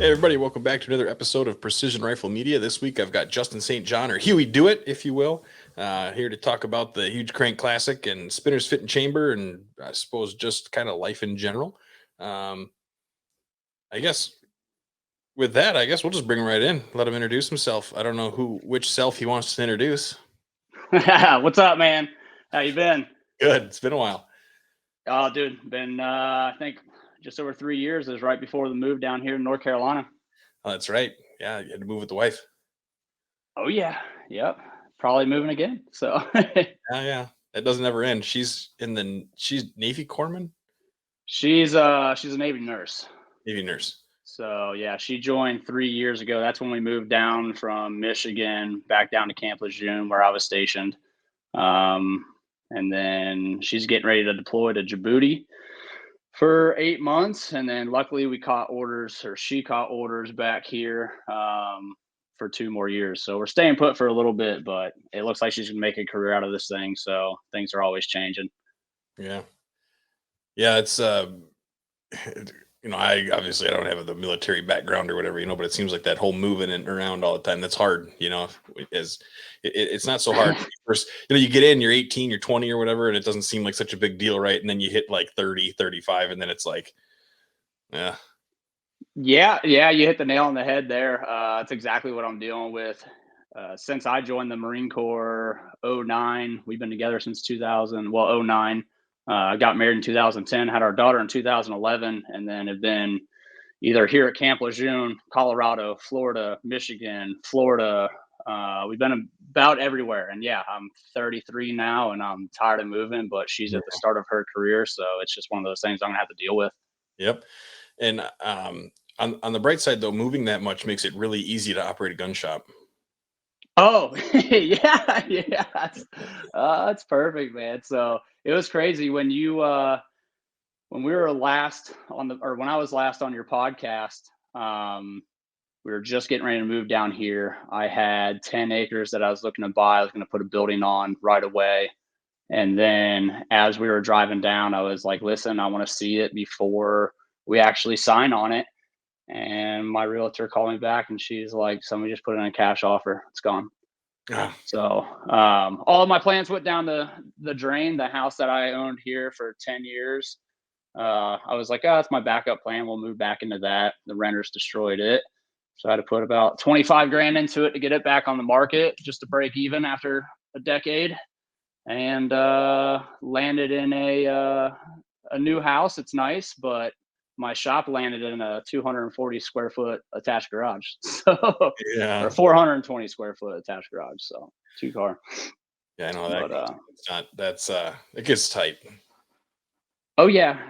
Hey everybody, welcome back to another episode of Precision Rifle Media. This week I've got Justin St. John, or Hughie Dewitt, if you will, here to talk about the Huge Crank Classic and Spinners Fit and Chamber, and I suppose just kind of life in general. Um, I guess with that, I guess we'll just bring him right in, let him introduce himself. I don't know which self he wants to introduce. What's up, man? How you been? Good, it's been a while. Oh, dude, been I think just over 3 years. It was right before the move down here in North Carolina. Oh, that's right. Yeah, you had to move with the wife. Oh yeah, yep. Probably moving again. So Yeah, that doesn't ever end. She's Navy corpsman, she's a Navy nurse. Navy nurse. So yeah, she joined 3 years ago. That's when we moved down from Michigan back down to Camp Lejeune, where I was stationed. Um, and then she's getting ready to deploy to Djibouti for 8 months, and then luckily we caught orders, or she caught orders back here for 2 more years. So we're staying put for a little bit, but it looks like she's gonna make a career out of this thing. So things are always changing. Yeah, yeah. It's I obviously I don't have the military background or whatever, but it seems like that whole moving and around all the time, that's hard, as it's not so hard. First, you get in, you're 18, you're 20 or whatever, and it doesn't seem like such a big deal, right? And then you hit like 30, 35, and then it's like, yeah. Yeah, you hit the nail on the head there. That's exactly what I'm dealing with. Since I joined the Marine Corps '09, we've been together since 2000. Well, '09. I got married in 2010, had our daughter in 2011, and then have been either here at Camp Lejeune, Colorado, Florida, Michigan, Florida. We've been about everywhere. And yeah, I'm 33 now and I'm tired of moving, but she's at the start of her career. So it's just one of those things I'm going to have to deal with. Yep. And on the bright side, though, moving that much makes it really easy to operate a gun shop. Oh, yeah. That's perfect, man. So it was crazy when we were last on when I was last on your podcast. We were just getting ready to move down here. I had 10 acres that I was looking to buy. I was going to put a building on right away. And then as we were driving down, I was like, listen, I want to see it before we actually sign on it. And my realtor called me back and she's like, somebody just put in a cash offer. It's gone. Ah, So all of my plans went down the drain. The house that I owned here for 10 years, I was like, oh, that's my backup plan. We'll move back into that. The renters destroyed it. So I had to put about 25 grand into it to get it back on the market just to break even after a decade, and landed in a new house. It's nice, but my shop landed in a 240 square foot attached garage. So, yeah. or 420 square foot attached garage. So 2 car. Yeah, I know that. But It's not, that's, it gets tight. oh yeah.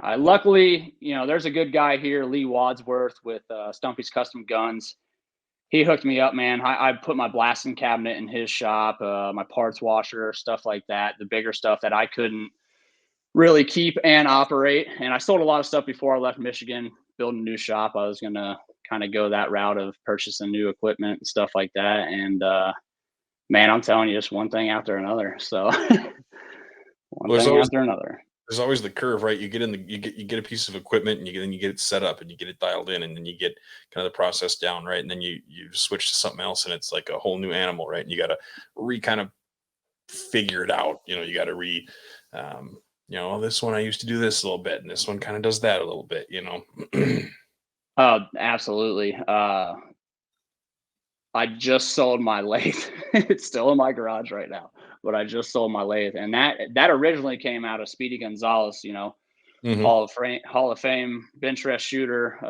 I luckily, there's a good guy here, Lee Wadsworth with Stumpy's Custom Guns. He hooked me up, man. I put my blasting cabinet in his shop, my parts washer, stuff like that. The bigger stuff that I couldn't really keep and operate. And I sold a lot of stuff before I left Michigan, building a new shop. I was gonna kind of go that route of purchasing new equipment and stuff like that. And man, I'm telling you, just one thing after another. So one Well, thing after another. there's always the curve, right? You get a piece of equipment, and you get it set up, and you get it dialed in, and then you get kind of the process down, right? And then you switch to something else, and it's like a whole new animal, right? And you got to kind of figure it out. You got to this one I used to do this a little bit, and this one kind of does that a little bit. Oh, absolutely. I just sold my lathe. It's still in my garage right now, but I just sold my lathe, and that originally came out of Speedy Gonzalez, Mhm. Hall of Fame bench rest shooter,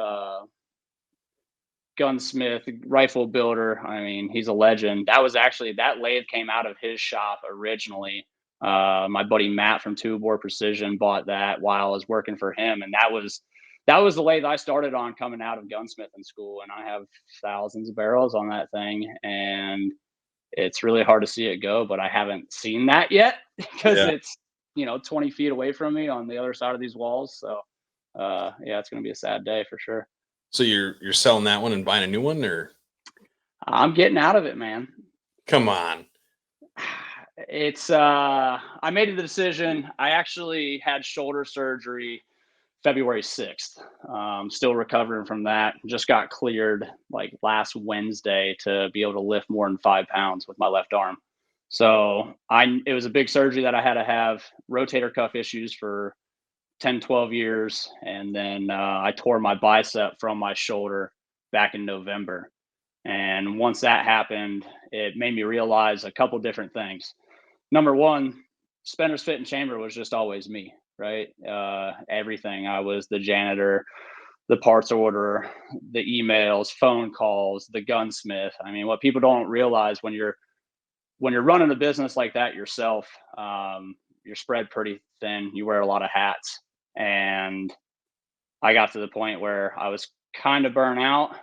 gunsmith, rifle builder. I mean, he's a legend. That lathe came out of his shop originally. My buddy Matt from Two Bore Precision bought that while I was working for him, and that was the lathe I started on coming out of gunsmithing school. And I have thousands of barrels on that thing, and it's really hard to see it go, but I haven't seen that yet because Yeah. it's 20 feet away from me on the other side of these walls. So yeah, it's gonna be a sad day for sure. So you're selling that one and buying a new one, or I'm getting out of it, man. come on? It's I made the decision. I actually had shoulder surgery February 6th. Still recovering from that. Just got cleared like last Wednesday to be able to lift more than 5 pounds with my left arm. So it was a big surgery that I had to have, rotator cuff issues for 10, 12 years. And then I tore my bicep from my shoulder back in November. And once that happened, it made me realize a couple different things. Number one, Spinners Fit and Chamber was just always me, right? Everything. I was the janitor, the parts orderer, the emails, phone calls, the gunsmith. I mean, what people don't realize when you're running a business like that yourself, you're spread pretty thin. You wear a lot of hats. And I got to the point where I was kind of burnt out.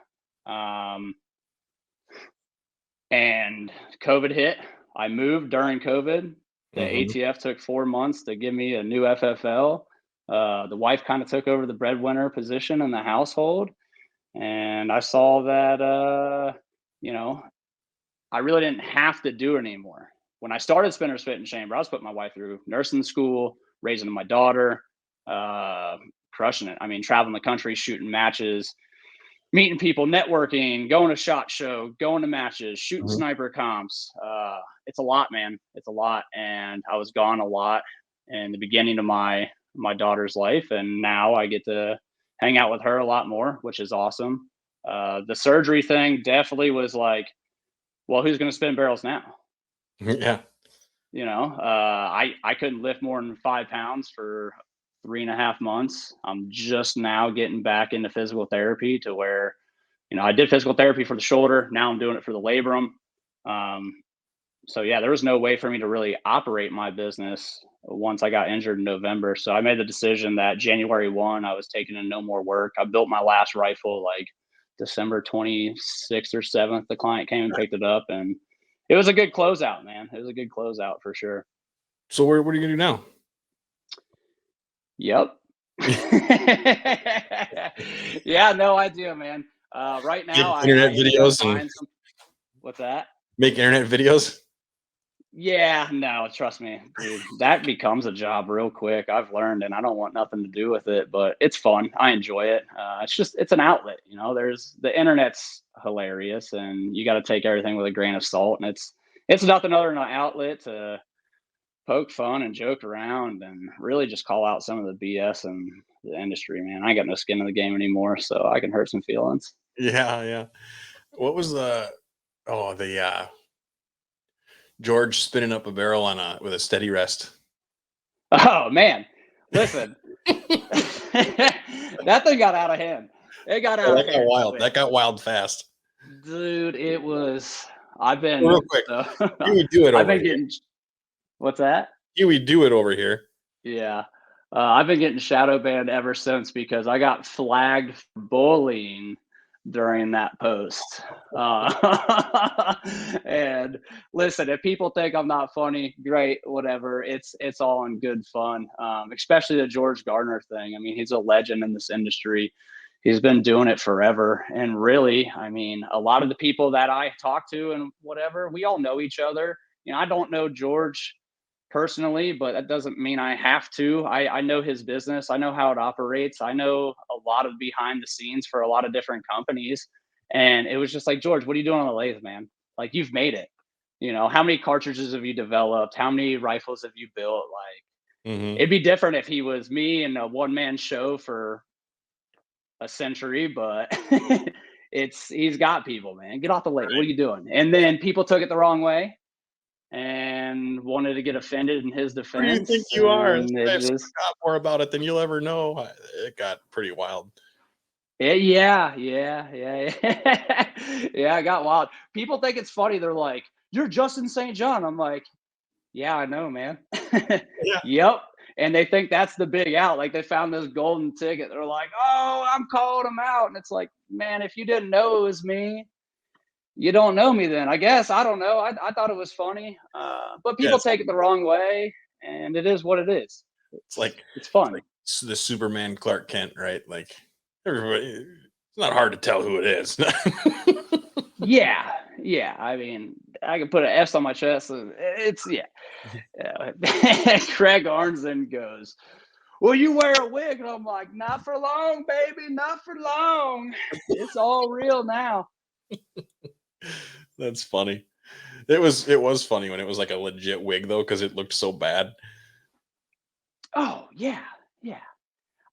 And COVID hit. I moved during COVID. The ATF took 4 months to give me a new FFL. The wife kind of took over the breadwinner position in the household. And I saw that, I really didn't have to do it anymore. When I started Spinners Fit and Chamber, I was putting my wife through nursing school, raising my daughter, crushing it. I mean, traveling the country, shooting matches, meeting people, networking, going to SHOT Show, going to matches, shooting sniper comps. It's a lot, man. It's a lot. And I was gone a lot in the beginning of my daughter's life. And now I get to hang out with her a lot more, which is awesome. The surgery thing definitely was like, well, who's going to spin barrels now? Yeah. I couldn't lift more than 5 pounds for 3.5 months. I'm just now getting back into physical therapy to where, I did physical therapy for the shoulder. Now I'm doing it for the labrum. So yeah, there was no way for me to really operate my business once I got injured in November. So I made the decision that January 1, I was taking in no more work. I built my last rifle like December 26th or 7th. The client came and picked it up, and it was a good closeout, man. It was a good closeout for sure. So what are you gonna do now? Yep. Yeah, no idea, man. Right now, internet videos and what's that? Make internet videos. Yeah, no, trust me, dude. That becomes a job real quick. I've learned, and I don't want nothing to do with it, but it's fun. I enjoy it. It's an outlet. There's the internet's hilarious, and you got to take everything with a grain of salt. And it's nothing other than an outlet to poke fun and joke around, and really just call out some of the BS in the industry. Man, I ain't got no skin in the game anymore, so I can hurt some feelings. Yeah. What was George spinning up a barrel with a steady rest? Oh man, listen, that thing got out of hand. It got out of hand. Wild. That got wild fast, dude. It was. I've been real quick. Hughie Dewitt over here. What's that? Hughie Dewitt over here. Yeah, I've been getting shadow banned ever since because I got flagged for bullying during that post. And listen, if people think I'm not funny, great, whatever. It's all in good fun. Especially the George Gardner thing. I mean, he's a legend in this industry. He's been doing it forever. And really, I mean, a lot of the people that I talk to and whatever, we all know each other. I don't know George personally, but that doesn't mean I have to. I know his business. I know how it operates. I know a lot of behind the scenes for a lot of different companies. And it was just like, George, what are you doing on the lathe, man? Like, you've made it. How many cartridges have you developed? How many rifles have you built? Like, it'd be different if he was me in a one-man show for a century, but he's got people, man. Get off the lathe. What are you doing? And then people took it the wrong way and wanted to get offended in his defense. Who do you think you are? I've got more about it than you'll ever know. It got pretty wild. Yeah. Yeah, it got wild. People think it's funny. They're like, "You're Justin St. John." I'm like, "Yeah, I know, man." Yeah. Yep. And they think that's the big out. Like, they found this golden ticket. They're like, "Oh, I'm calling him out." And it's like, man, if you didn't know it was me, you don't know me then, I guess. I don't know. I thought it was funny. But people take it the wrong way, and it is what it is. It's fun. It's the Superman Clark Kent, right? Like, everybody, it's not hard to tell who it is. Yeah. I mean, I can put an S on my chest. It's Craig Arnzen goes, will you wear a wig? And I'm like, not for long, baby, not for long. It's all real now. That's funny. It was funny when it was like a legit wig though, because it looked so bad. Oh, yeah. Yeah.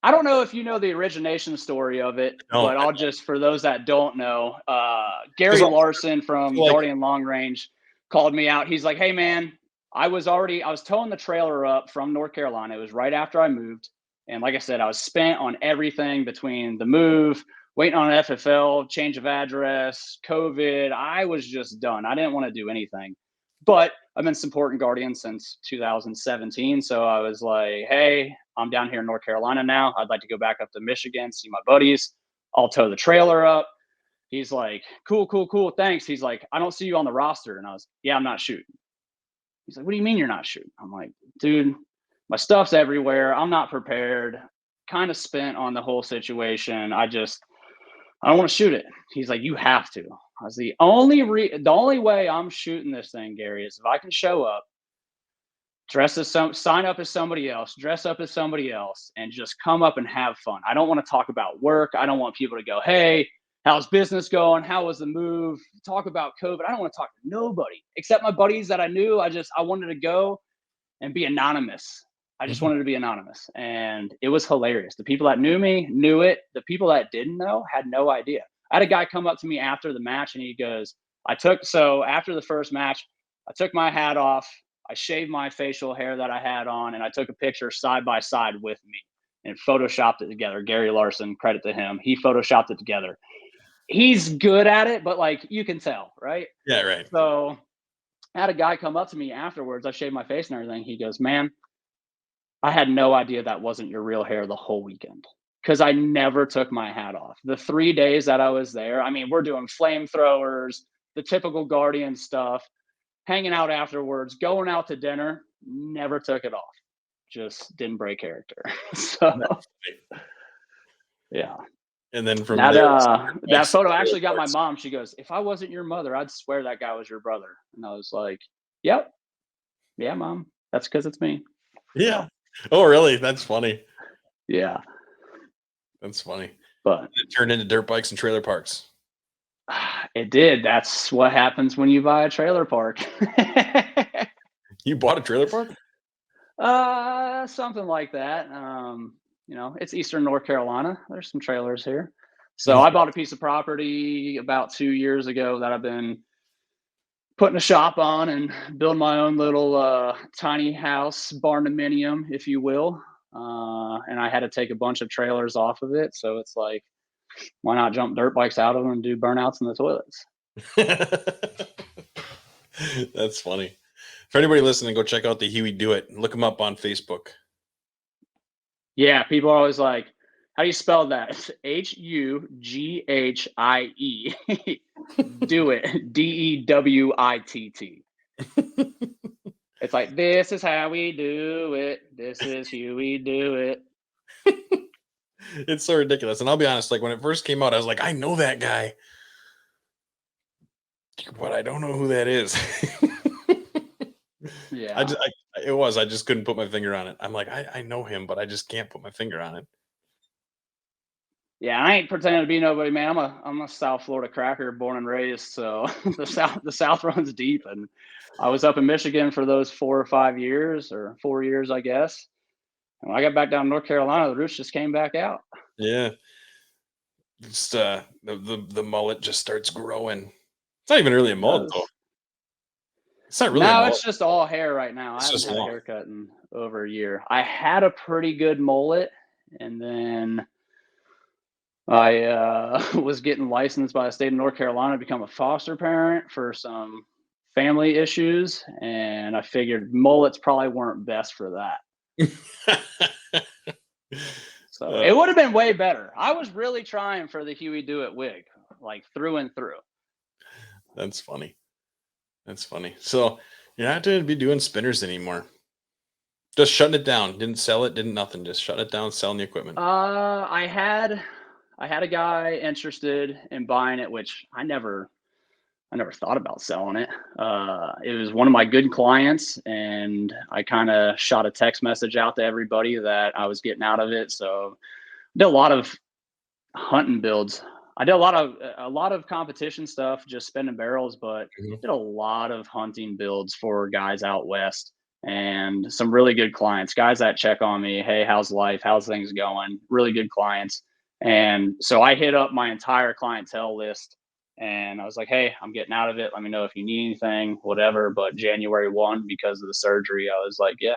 I don't know if you know the origination story of it, No, but I'll just, for those that don't know, because Gary Larson from like Guardian Long Range called me out. He's like, hey, man, I was towing the trailer up from North Carolina. It was right after I moved. And like I said, I was spent on everything between the move, waiting on an FFL, change of address, COVID. I was just done. I didn't want to do anything. But I've been supporting Guardian since 2017. So I was like, hey, I'm down here in North Carolina now. I'd like to go back up to Michigan, see my buddies. I'll tow the trailer up. He's like, cool, cool, cool. Thanks. He's like, I don't see you on the roster. And I was, yeah, I'm not shooting. He's like, what do you mean you're not shooting? I'm like, dude, my stuff's everywhere. I'm not prepared. Kind of spent on the whole situation. I don't want to shoot it. He's like, you have to. I was the only way I'm shooting this thing, Gary, is if I can show up, sign up as somebody else, dress up as somebody else, and just come up and have fun. I don't want to talk about work. I don't want people to go, hey, how's business going? How was the move? Talk about COVID. I don't want to talk to nobody except my buddies that I knew. I wanted to go and be anonymous. I just wanted to be anonymous. And it was hilarious. The people that knew me knew it. The people that didn't know had no idea. I had a guy come up to me after the match and he goes, after the first match, I took my hat off. I shaved my facial hair that I had on and I took a picture side by side with me and photoshopped it together. Gary Larson, credit to him. He photoshopped it together. He's good at it, but like you can tell, right? yeah, right. So I had a guy come up to me afterwards. I shaved my face and everything. He goes, man, I had no idea that wasn't your real hair the whole weekend because I never took my hat off. The 3 days that I was there, I mean, we're doing flamethrowers, the typical Guardian stuff, hanging out afterwards, going out to dinner, never took it off. Just didn't break character. So, yeah. And then from That there, that photo actually got my mom. She goes, if I wasn't your mother, I'd swear that guy was your brother. And I was like, yep. Yeah, mom. That's because it's me. yeah. Oh, really? That's funny. Yeah. That's funny. But it turned into dirt bikes and trailer parks. It did. That's what happens when you buy a trailer park. You bought a trailer park? Something like that. It's Eastern North Carolina. There's some trailers here. So I bought a piece of property about 2 years ago that I've been putting a shop on and building my own little tiny house, barndominium, if you will. And I had to take a bunch of trailers off of it. So it's like, why not jump dirt bikes out of them and do burnouts in the toilets? That's funny. For anybody listening, go check out the Hughie Dewitt. Look him up on Facebook. Yeah, people are always like, how do you spell that? It's Hughie. Do it. Dewitt. It's like, this is how we do it. This is Hughie Dewitt. It's so ridiculous. And I'll be honest, like when it first came out, I was like, I know that guy. But I don't know who that is. Yeah. I just couldn't put my finger on it. I'm like, I know him, but I just can't put my finger on it. Yeah, I ain't pretending to be nobody, man. I'm a South Florida cracker, born and raised. So the South runs deep, and I was up in Michigan for those 4 or 5 years, or 4 years, I guess. And when I got back down to North Carolina, the roots just came back out. Yeah, just the mullet just starts growing. It's not even really a mullet though. It's not really. No, it's just all hair right now. It's I haven't just had long. a haircut in over a year. I had a pretty good mullet, and then I was getting licensed by the state of North Carolina to become a foster parent for some family issues, and I figured mullets probably weren't best for that. So it would have been way better. I was really trying for the Hughie Dewitt wig, like through and through. That's funny. That's funny. So you're not going to be doing spinners anymore. Just shutting it down. Didn't sell it. Didn't nothing. Just shut it down. Selling the equipment. I had a guy interested in buying it, which I never I never thought about selling it. It was one of my good clients, and I kind of shot a text message out to everybody that I was getting out of it. So did a lot of hunting builds. I did a lot of competition stuff, just spinning barrels, but Mhm. did a lot of hunting builds for guys out west and some really good clients, guys that check on me. Hey, how's life? How's things going? Really good clients. And so I hit up my entire clientele list and I was like, hey, I'm getting out of it. Let me know if you need anything, whatever. But January 1, because of the surgery, I was like, yeah,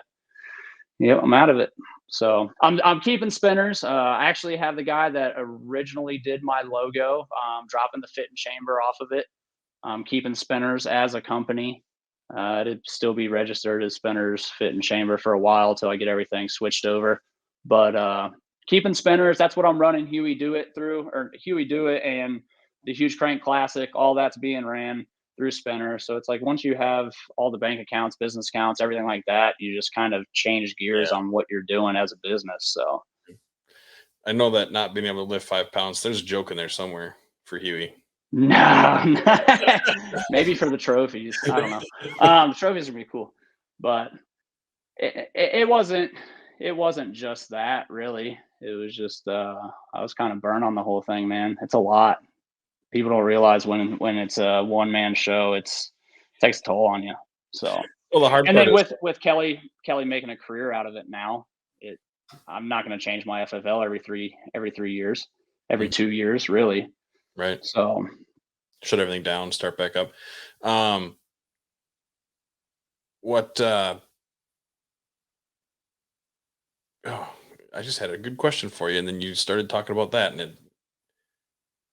I'm out of it. So I'm keeping spinners. I actually have the guy that originally did my logo, dropping the fit and chamber off of it. I'm keeping spinners as a company. It'd still be registered as spinners, fit and chamber for a while till I get everything switched over. But keeping spinners, that's what I'm running Hughie Dewitt through, or Hughie Dewitt and the Huge Crank Classic. All that's being ran through spinner. So it's like once you have all the bank accounts, business accounts, everything like that, you just kind of change gears Yeah. on what you're doing as a business. So I know that not being able to lift 5 pounds, there's a joke in there somewhere for Huey. no, maybe for the trophies. I don't know. The trophies would be cool, but it wasn't just that really. It was just I was kind of burnt on the whole thing, man. It's a lot. People don't realize when it's a one man show, it takes a toll on you. So Well, the hard and part then is with Kelly making a career out of it now, it I'm not going to change my FFL every 3 years, every Mhm. 2 years really. Right. So Shut everything down, start back up. Um, what oh, I just had a good question for you, and then you started talking about that, and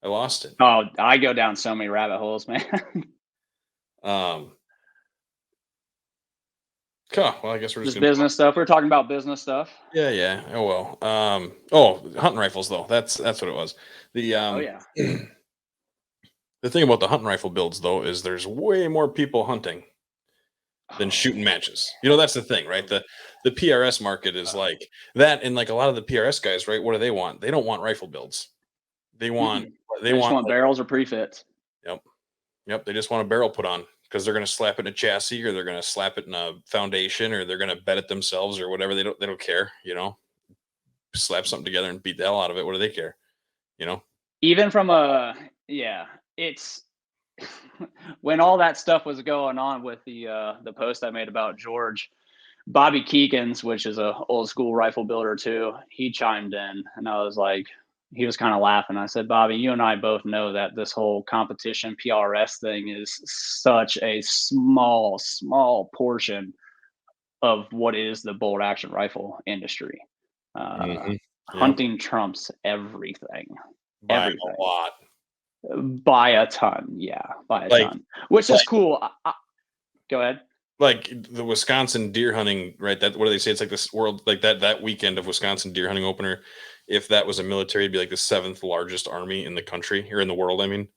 I lost it. oh, I go down so many rabbit holes, man. Um, cool. Well, I guess we're just Just gonna business stuff. We're talking about business stuff. yeah, yeah. Oh well. Oh, hunting rifles though. That's what it was. The Oh yeah. the thing about the hunting rifle builds though is there's way more people hunting than Oh, shooting matches. You know, that's the thing, right? The PRS market is uh, like that, and like a lot of the PRS guys, right? What do they want? They don't want rifle builds. They want mm-mm. they They just want want like barrels or prefits. yep, yep. They just want a barrel put on because they're gonna slap it in a chassis or they're gonna slap it in a foundation or they're gonna bed it themselves or whatever. They don't care, you know. Slap something together and beat the hell out of it. What do they care? You know? Even from a yeah, it's when all that stuff was going on with the post I made about George, Bobby Keekins, which is a old school rifle builder too, he chimed in and I was like, he was kind of laughing. I said, Bobby, you and I both know that this whole competition PRS thing is such a small portion of what is the bolt action rifle industry. Uh, Mhm. Yep. Hunting trumps everything, By a everything lot. by a ton. Yeah, by a Like ton, which is like cool. Go ahead. like the Wisconsin deer hunting, right? That what do they say? It's like this world like that weekend of Wisconsin deer hunting opener. If that was a military, it'd be like the seventh largest army in the country or in the world, I mean.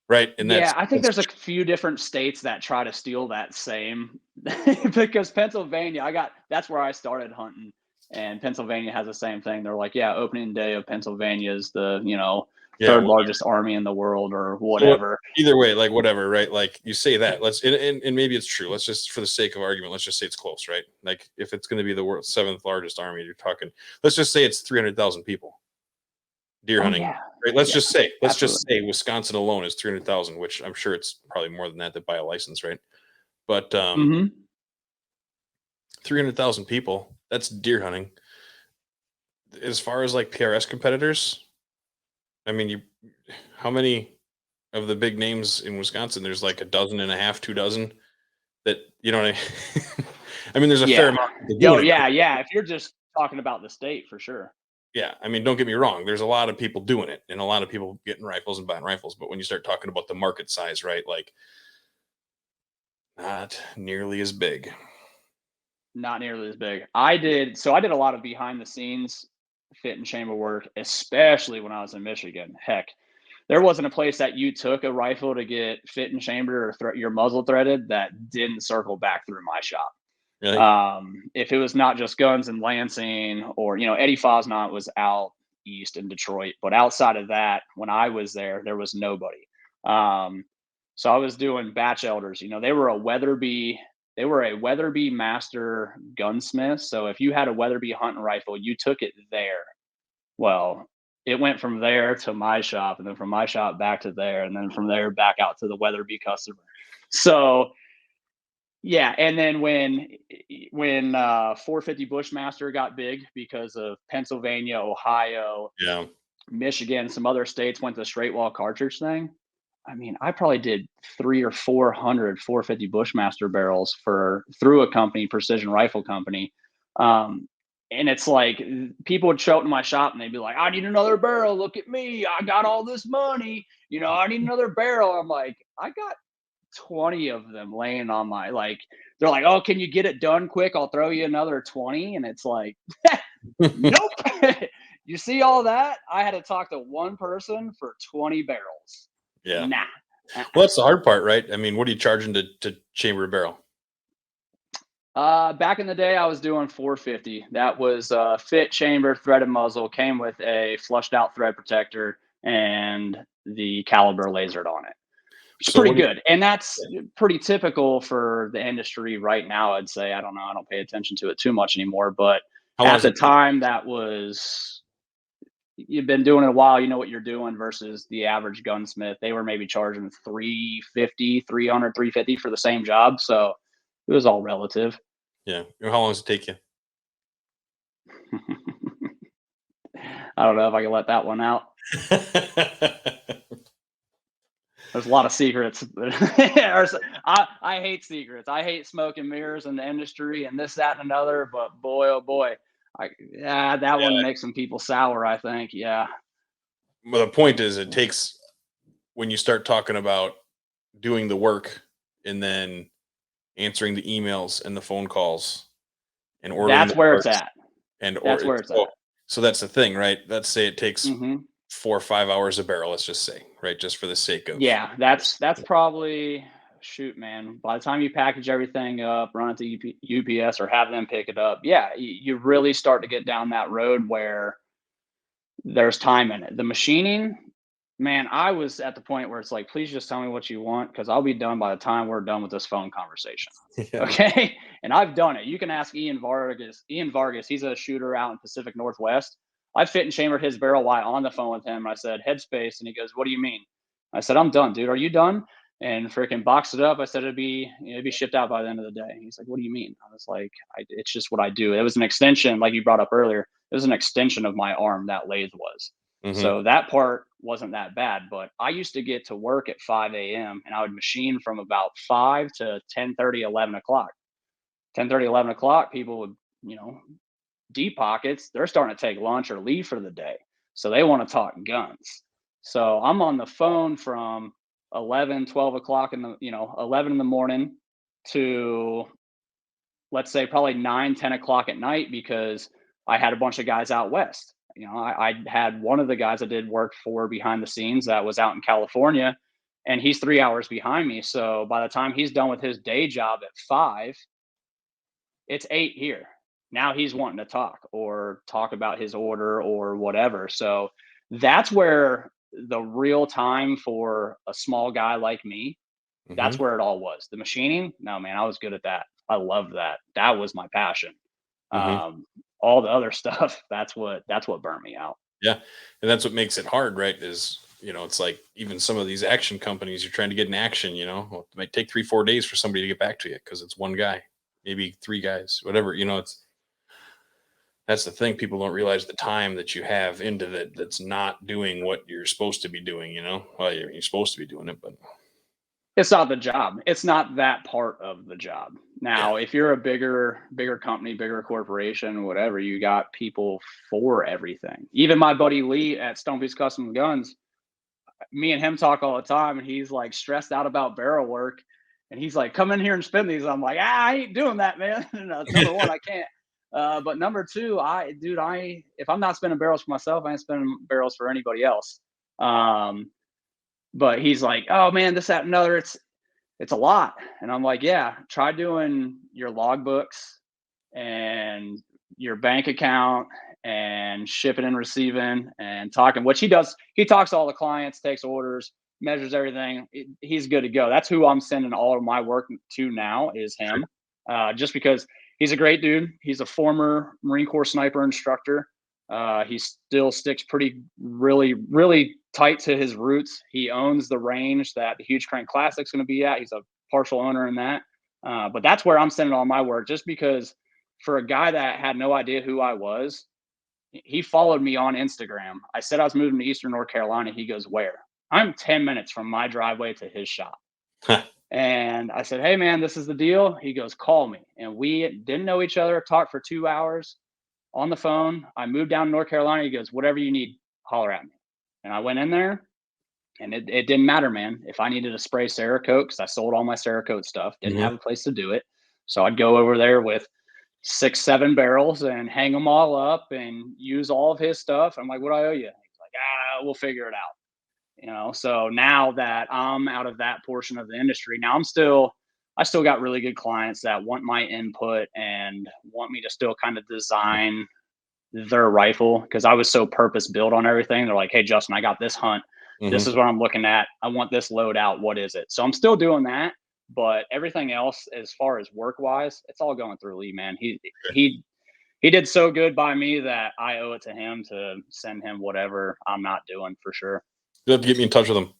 Right. And Yeah, I think that's there's a few different states that try to steal that same because Pennsylvania, that's where I started hunting, and Pennsylvania has the same thing. They're like, yeah, opening day of Pennsylvania is the yeah, third well, largest army in the world or so what whatever. either way, like whatever, right? Like you say that. Let's and maybe it's true. Let's just for the sake of argument, let's just say it's close, right? Like if it's gonna be the world's seventh largest army, you're talking let's just say it's 300,000 people deer Oh hunting. yeah, Right. yeah, Let's just absolutely. say Wisconsin alone is 300,000, which I'm sure it's probably more than that that buy a license, right? But Hmm. 300,000 people, that's deer hunting. As far as like PRS competitors, I mean, how many of the big names in Wisconsin? There's like a dozen and a half, 2 dozen that, you know what I mean? I mean, there's a fair Yeah. amount of people Yo, doing it. yeah, yeah. If you're just talking about the state, for sure. Yeah. I mean, don't get me wrong. There's a lot of people doing it and a lot of people getting rifles and buying rifles. But when you start talking about the market size, right? Like, not nearly as big. Not nearly as big. I did a lot of behind the scenes fit and chamber work, especially when I was in Michigan. Heck, there wasn't a place that you took a rifle to get fit and chamber or your muzzle threaded that didn't circle back through my shop. Really? If it was not just guns and Lansing, or Eddie Fosnot was out east in Detroit, but outside of that, when I was there, there was nobody. Um, So I was doing batch elders. They were a Weatherby. They were a Weatherby master gunsmith. So if you had a Weatherby hunting rifle, you took it there. Well, it went from there to my shop, and then from my shop back to there, and then from there back out to the Weatherby customer. So yeah, and then when 450 Bushmaster got big because of Pennsylvania, Ohio, Yeah. Michigan, some other states went to the straight wall cartridge thing. I mean, I probably did 300 or 400 450 Bushmaster barrels through a company, Precision Rifle Company. And it's like people would show up to my shop and they'd be like, "I need another barrel. Look at me. I got all this money. I need another barrel." I'm like, "I got 20 of them laying on my like." They're like, "Oh, can you get it done quick? I'll throw you another 20." And it's like, nope. You see all that? I had to talk to one person for 20 barrels. Yeah. Nah. Well, that's the hard part, right? I mean, what are you charging to chamber a barrel? Back in the day, I was doing 450. That was fit chamber, threaded muzzle, came with a flushed out thread protector and the caliber lasered on it. Which is So pretty what do good. And that's pretty typical for the industry right now, I'd say. I don't know. I don't pay attention to it too much anymore. But how long at does the it take? time, you've been doing it a while, you know what you're doing versus the average gunsmith. They were maybe charging 350, 300, 350 for the same job. So it was all relative. Yeah. How long does it take you? I don't know if I can let that one out. There's a lot of secrets. I hate secrets. I hate smoke and mirrors in the industry and this, that, and another. But boy, oh boy, that one Yeah. makes some people sour, I think. Yeah. Well, the point is, it takes when you start talking about doing the work and then answering the emails and the phone calls and ordering That's the where it's parts at. and or That's where it's so at. so that's the thing, right? Let's say it takes Hmm. 4 or 5 hours a barrel, let's just say, right? Just for the sake of Yeah, that's probably shoot, man. By the time you package everything up, run it to UPS or have them pick it up, yeah, you really start to get down that road where there's time in it. The machining, man, I was at the point where it's like, please just tell me what you want because I'll be done by the time we're done with this phone conversation. yeah. Okay. And I've done it. You can ask Ian Vargas. Ian Vargas, he's a shooter out in Pacific Northwest. I fit and chambered his barrel while on the phone with him. I said, headspace. And he goes, "What do you mean?" I said, "I'm done, dude. Are you done?" And freaking boxed it up. I said it'd be shipped out by the end of the day. He's like, "What do you mean?" I was like, it's just what I do. It was an extension, like you brought up earlier. It was an extension of my arm, that lathe was. Mhm. So that part wasn't that bad. But I used to get to work at 5 a.m. and I would machine from about 5 to 10:30, 11 o'clock. 10:30, 11 o'clock, people would, you know, deep pockets, they're starting to take lunch or leave for the day. So they want to talk guns. So I'm on the phone from 11, 12 o'clock 11 in the morning to, let's say, probably 9, 10 o'clock at night because I had a bunch of guys out west. I had one of the guys I did work for behind the scenes that was out in California, and he's 3 hours behind me. So by the time he's done with his day job at 5, it's 8 here. Now he's wanting to talk about his order or whatever. So that's where the real time for a small guy like me, that's Mhm. where it all was. The machining, no man, I was good at that. I loved that. That was my passion. Mhm. Um, all the other stuff, that's what burnt me out. Yeah. And that's what makes it hard, right? Is, it's like even some of these action companies, you're trying to get in action, well, it might take 3, 4 days for somebody to get back to you because it's one guy, maybe 3 guys, whatever, that's the thing. People don't realize the time that you have into that that's not doing what you're supposed to be doing. Well, you're supposed to be doing it, but It's not the job. It's not that part of the job. yeah. Now, if you're a bigger company, bigger corporation, whatever, you got people for everything. Even my buddy Lee at Stonepiece Custom Guns, me and him talk all the time, and he's like stressed out about barrel work, and he's like, "Come in here and spin these." I'm like, "I ain't doing that, man." No, number one, I can't. But number two, if I'm not spinning barrels for myself, I ain't spinning barrels for anybody else. Um, but he's like, "Oh man, this, that, and another. It's a lot." And I'm like, "Yeah, try doing your logbooks and your bank account and shipping and receiving and talking." Which he does. He talks to all the clients, takes orders. measures everything. He's good to go. That's who I'm sending all of my work to now is him, just because he's a great dude. He's a former Marine Corps sniper instructor. He still sticks really tight to his roots. He owns the range that the Huge Crank Classic's going to be at. He's a partial owner in that. But that's where I'm sending all my work, just because for a guy that had no idea who I was, he followed me on Instagram. I said I was moving to Eastern North Carolina. He goes, "Where?" I'm 10 minutes from my driveway to his shop. And I said, "Hey, man, this is the deal." He goes, "Call me." And we didn't know each other, talked for 2 hours on the phone. I moved down to North Carolina. He goes, "Whatever you need, holler at me." And I went in there, and it didn't matter, man. If I needed to spray Cerakote, because I sold all my Cerakote stuff, didn't have a place to do it. So I'd go over there with 6, 7 barrels and hang them all up and use all of his stuff. I'm like, "What do I owe you?" He's like, "We'll figure it out." So now that I'm out of that portion of the industry, now I still got really good clients that want my input and want me to still kind of design their rifle, because I was so purpose built on everything. They're like, "Hey, Justin, I got this hunt. This is what I'm looking at. I want this load out. What is it?" So I'm still doing that, but everything else, as far as work wise, it's all going through Lee, man. He did so good by me that I owe it to him to send him whatever I'm not doing, for sure. You have to get me in touch with him.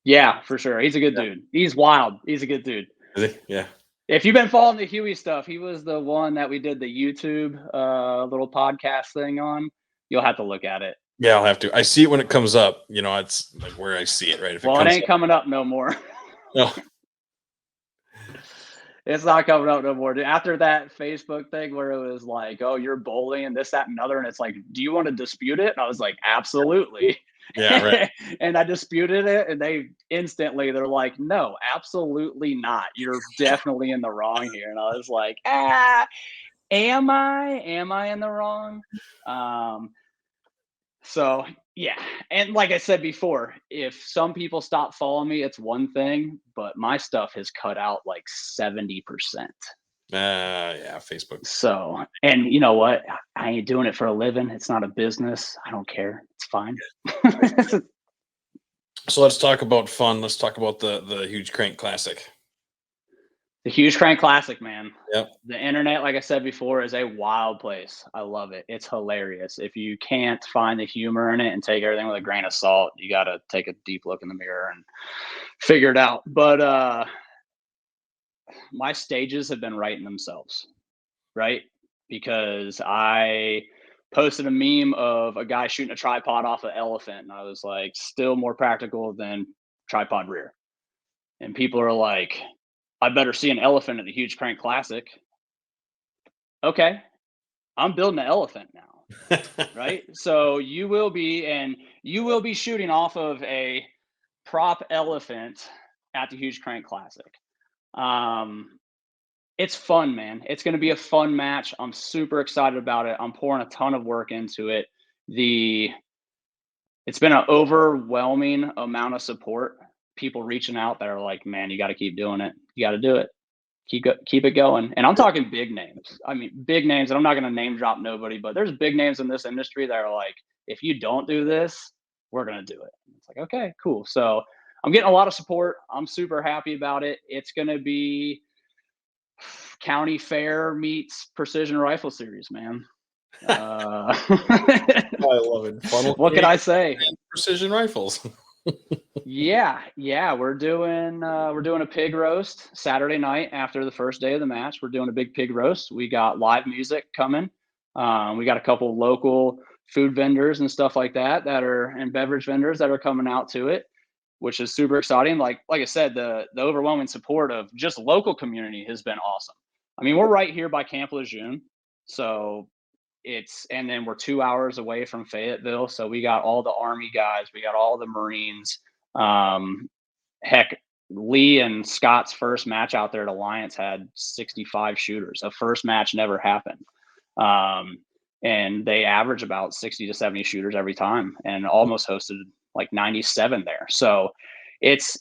Yeah, for sure. He's a good dude. He's wild. He's a good dude. Is he? Yeah. If you've been following the Hughie stuff, he was the one that we did the YouTube little podcast thing on. You'll have to look at it. Yeah, I'll have to. I see it when it comes up. It's like where I see it, right? If Well, it ain't coming up no more. No. It's not coming up no more. Dude, after that Facebook thing where it was like, "Oh, you're bullying this, that, and another," and it's like, "Do you want to dispute it?" And I was like, "Absolutely." Yeah, right. And I disputed it, and they're like, "No, absolutely not. You're definitely in the wrong here." And I was like, am I? Am I in the wrong? So yeah, and like I said before, if some people stop following me, it's one thing, but my stuff has cut out like 70%. Yeah, Facebook. So, and you know what? I ain't doing it for a living. It's not a business. I don't care. It's fine. So let's talk about fun. Let's talk about the Huge Crank Classic. The Huge Crank Classic, man. Yep. The internet, like I said before, is a wild place. I love it. It's hilarious. If you can't find the humor in it and take everything with a grain of salt, you got to take a deep look in the mirror and figure it out. But my stages have been writing themselves, right? Because I posted a meme of a guy shooting a tripod off an elephant, and I was like, still more practical than tripod rear. And people are like, "I better see an elephant at the Huge Crank Classic." Okay, I'm building an elephant now, right? So you will be shooting off of a prop elephant at the Huge Crank Classic. It's fun, man. It's going to be a fun match. I'm super excited about it. I'm pouring a ton of work into it. It's been an overwhelming amount of support. People reaching out that are like, "Man, you got to keep doing it. You got to do it. Keep it going." And I'm talking big names. I mean, big names. And I'm not going to name drop nobody, but there's big names in this industry that are like, "If you don't do this, we're going to do it." It's like, okay, cool. So I'm getting a lot of support. I'm super happy about it. It's going to be county fair meets precision rifle series, man. I love it. Funnel What can I say? Precision rifles. Yeah, we're doing a pig roast Saturday night after the first day of the match. We're doing a big pig roast. We got live music coming. We got a couple local food vendors and stuff like that and beverage vendors that are coming out to it, which is super exciting. Like I said, the overwhelming support of just local community has been awesome. I mean, we're right here by Camp Lejeune, so and then we're 2 hours away from Fayetteville. So we got all the Army guys, we got all the Marines. Heck, Lee and Scott's first match out there at Alliance had 65 shooters. A first match never happened. And they average about 60 to 70 shooters every time, and almost hosted like 97 there. So it's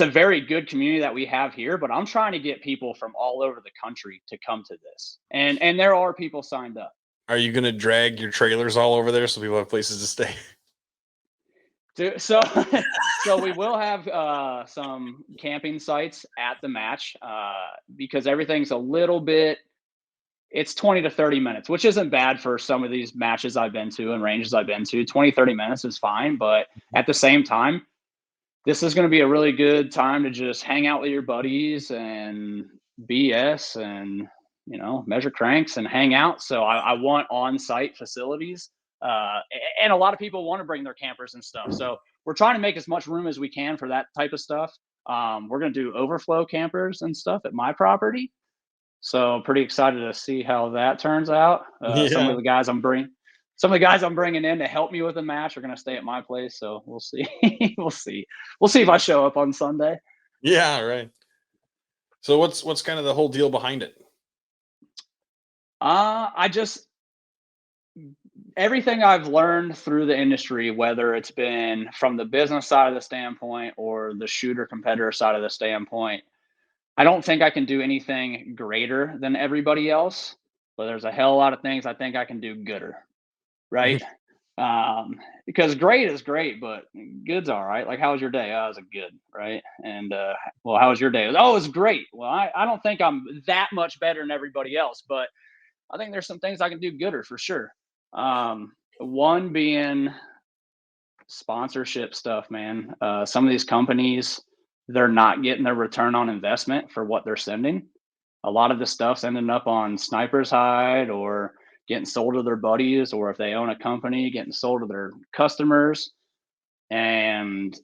a very good community that we have here, but I'm trying to get people from all over the country to come to this. And there are people signed up. Are you going to drag your trailers all over there so people have places to stay? Dude, so so we will have some camping sites at the match because everything's a little bit. It's 20 to 30 minutes, which isn't bad for some of these matches I've been to and ranges I've been to. 20, 30 minutes is fine, but at the same time, this is going to be a really good time to just hang out with your buddies and BS and measure cranks and hang out. So I want on-site facilities, and a lot of people want to bring their campers and stuff. So we're trying to make as much room as we can for that type of stuff. We're going to do overflow campers and stuff at my property. So pretty excited to see how that turns out. Some Yeah. of the guys I'm bringing in to help me with the match are going to stay at my place. So we'll see. We'll see if I show up on Sunday. Yeah. Right. So what's kind of the whole deal behind it? I just everything I've learned through the industry, whether it's been from the business side of the standpoint or the shooter competitor side of the standpoint, I don't think I can do anything greater than everybody else, but there's a hell of a lot of things I think I can do gooder, right? Because great is great, but good's all right. Like, how was your day? Oh, it was a good, right? And well, how was your day? Oh, it was great. Well, I don't think I'm that much better than everybody else, but I think there's some things I can do gooder for sure. One being sponsorship stuff, man. Some of these companies, they're not getting their return on investment for what they're sending. A lot of the stuff's ending up on Sniper's Hide or getting sold to their buddies, or if they own a company, getting sold to their customers. And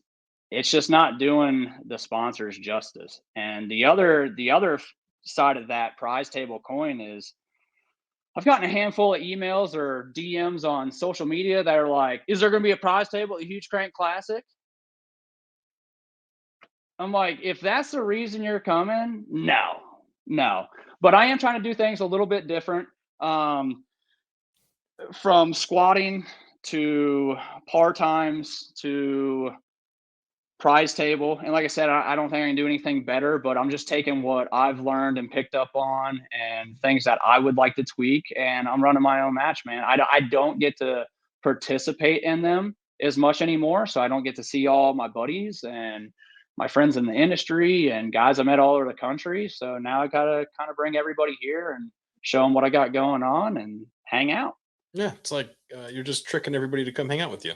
it's just not doing the sponsors justice. And the other side of that prize table coin is I've gotten a handful of emails or DMs on social media that are like, "Is there going to be a prize table at the Huge Crank Classic?" I'm like, if that's the reason you're coming, no, no. But I am trying to do things a little bit different, from squatting to par times to prize table. And like I said, I don't think I can do anything better, but I'm just taking what I've learned and picked up on and things that I would like to tweak. And I'm running my own match, man. I don't get to participate in them as much anymore. So I don't get to see all my buddies and my friends in the industry and guys I met all over the country. So now I got to kind of bring everybody here and show them what I got going on and hang out. Yeah. It's like you're just tricking everybody to come hang out with you.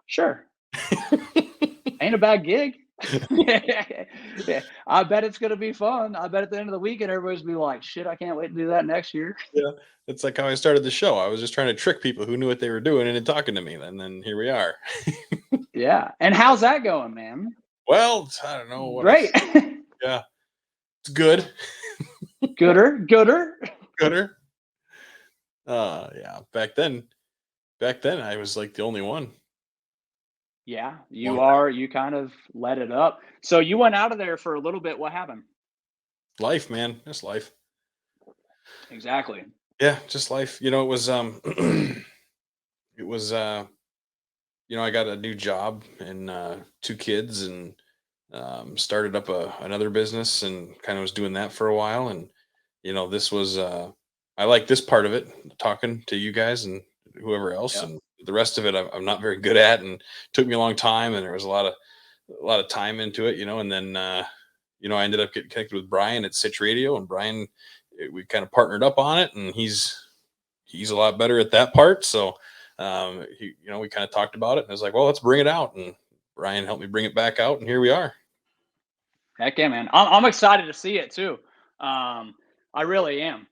Sure. Ain't a bad gig. Yeah, I bet it's gonna be fun. I bet at the end of the weekend, everybody's gonna be like, "Shit, I can't wait to do that next year." Yeah. It's like how I started the show. I was just trying to trick people who knew what they were doing into talking to me. And then here we are. Yeah, and how's that going, man? Well, I don't know what Great. yeah. It's good. Gooder. Gooder. Yeah. Back then I was like the only one. Yeah, you Long are. You kind of let it up. So you went out of there for a little bit. What happened? life, man. That's life. Exactly. Yeah, just life. It was it was I got a new job and two kids and started up another business and kind of was doing that for a while. And this was I like this part of it, talking to you guys and whoever else, Yep. and the rest of it I'm not very good at, and took me a long time, and there was a lot of time into it, and then I ended up getting connected with Brian at Sitch Radio, and Brian, we kind of partnered up on it, and he's a lot better at that part. So we kind of talked about it, and I was like, well, let's bring it out, and Brian helped me bring it back out, and here we are. Heck yeah, man. I'm excited to see it too. I really am,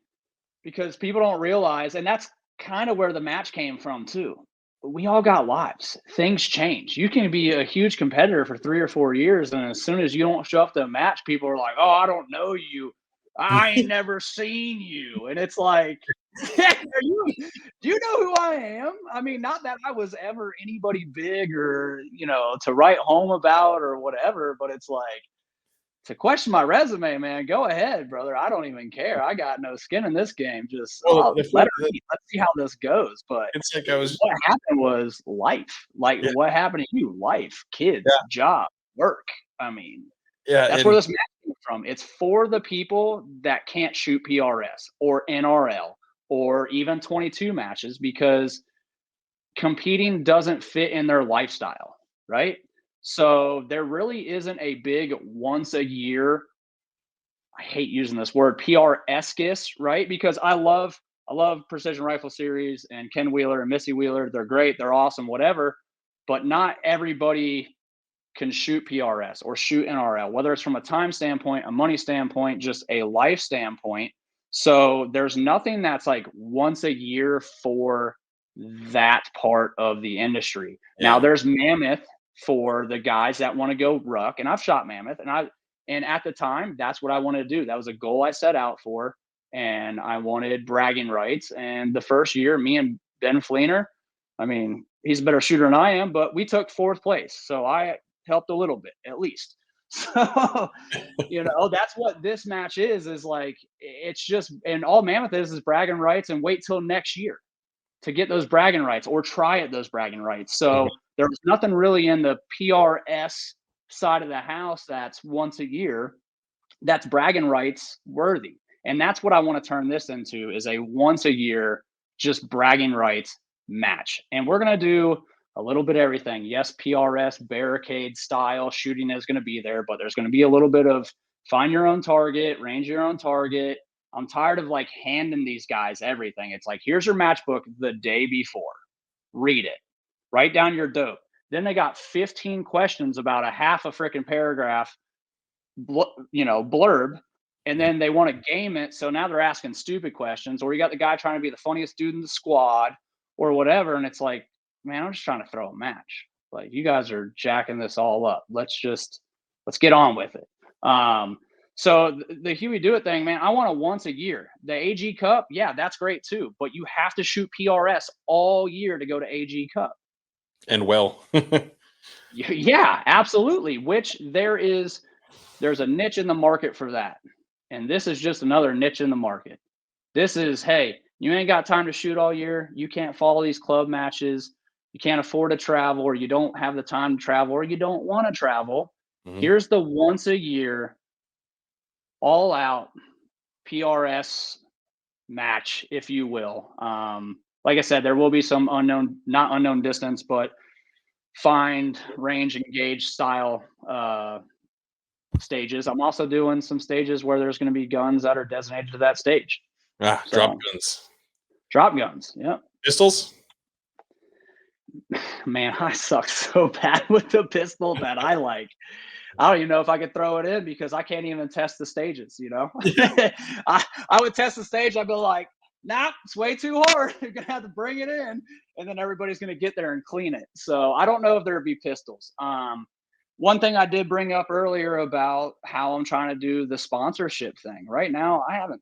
because people don't realize, and that's kind of where the match came from too. We all got lives. Things change. You can be a huge competitor for 3 or 4 years, and as soon as you don't show up to a match, people are like, "Oh, I don't know you. I ain't never seen you." And it's like, do you know who I am? I mean, not that I was ever anybody big or to write home about or whatever, but it's like, to question my resume, man, go ahead, brother. I don't even care. I got no skin in this game. Just Well, the let funny her eat. Let's see how this goes. But it's like I was what happened was life. Like, yeah, what happened to you? Life, kids, yeah, job, work. I mean, yeah, that's where and this match came from. It's for the people that can't shoot PRS or NRL or even 22 matches, because competing doesn't fit in their lifestyle, right? So there really isn't a big once a year, I hate using this word, PRSKIS, right? Because I love Precision Rifle Series and Ken Wheeler and Missy Wheeler. They're great, they're awesome, whatever. But not everybody can shoot PRS or shoot NRL, whether it's from a time standpoint, a money standpoint, just a life standpoint. So there's nothing that's like once a year for that part of the industry. Now Yeah. there's Mammoth for the guys that want to go ruck, and I've shot Mammoth, and at the time that's what I wanted to do. That was a goal I set out for, and I wanted bragging rights. And the first year, me and Ben Fleener, I mean, he's a better shooter than I am, but we took fourth place. So I helped a little bit at least. So, that's what this match is like, it's just, and all Mammoth is bragging rights, and wait till next year to get those bragging rights or try at those bragging rights. So Mhm. there's nothing really in the PRS side of the house that's once a year that's bragging rights worthy. And that's what I want to turn this into, is a once a year, just bragging rights match. And we're going to do a little bit of everything. Yes, PRS barricade style shooting is going to be there, but there's going to be a little bit of find your own target, range your own target. I'm tired of like handing these guys everything. It's like, here's your match book the day before. Read it. Write down your dope. Then they got 15 questions about a half a freaking paragraph blurb, and then they want to game it. So now they're asking stupid questions, or you got the guy trying to be the funniest dude in the squad or whatever. And it's like, man, I'm just trying to throw a match. Like, you guys are jacking this all up. Let's get on with it. So the Hughie Dewitt thing, man, I want a once a year. The AG Cup, yeah, that's great too, but you have to shoot PRS all year to go to AG Cup. And well. Yeah, absolutely. Which there's a niche in the market for that. And this is just another niche in the market. This is, hey, you ain't got time to shoot all year. You can't follow these club matches. You can't afford to travel, or you don't have the time to travel, or you don't want to travel. Mhm. Here's the once a year, all out PRS match, if you will. Like I said, there will be some not unknown distance, but find, range, engage style stages. I'm also doing some stages where there's going to be guns that are designated to that stage. Drop So guns. drop guns. Yep. Pistols? Man, I suck so bad with the pistol that I like. I don't even know if I could throw it in because I can't even test the stages, I would test the stage, I'd be like, nah, it's way too hard. You're gonna have to bring it in, and then everybody's gonna get there and clean it. So I don't know if there'd be pistols. One thing I did bring up earlier about how I'm trying to do the sponsorship thing. Right now, I haven't,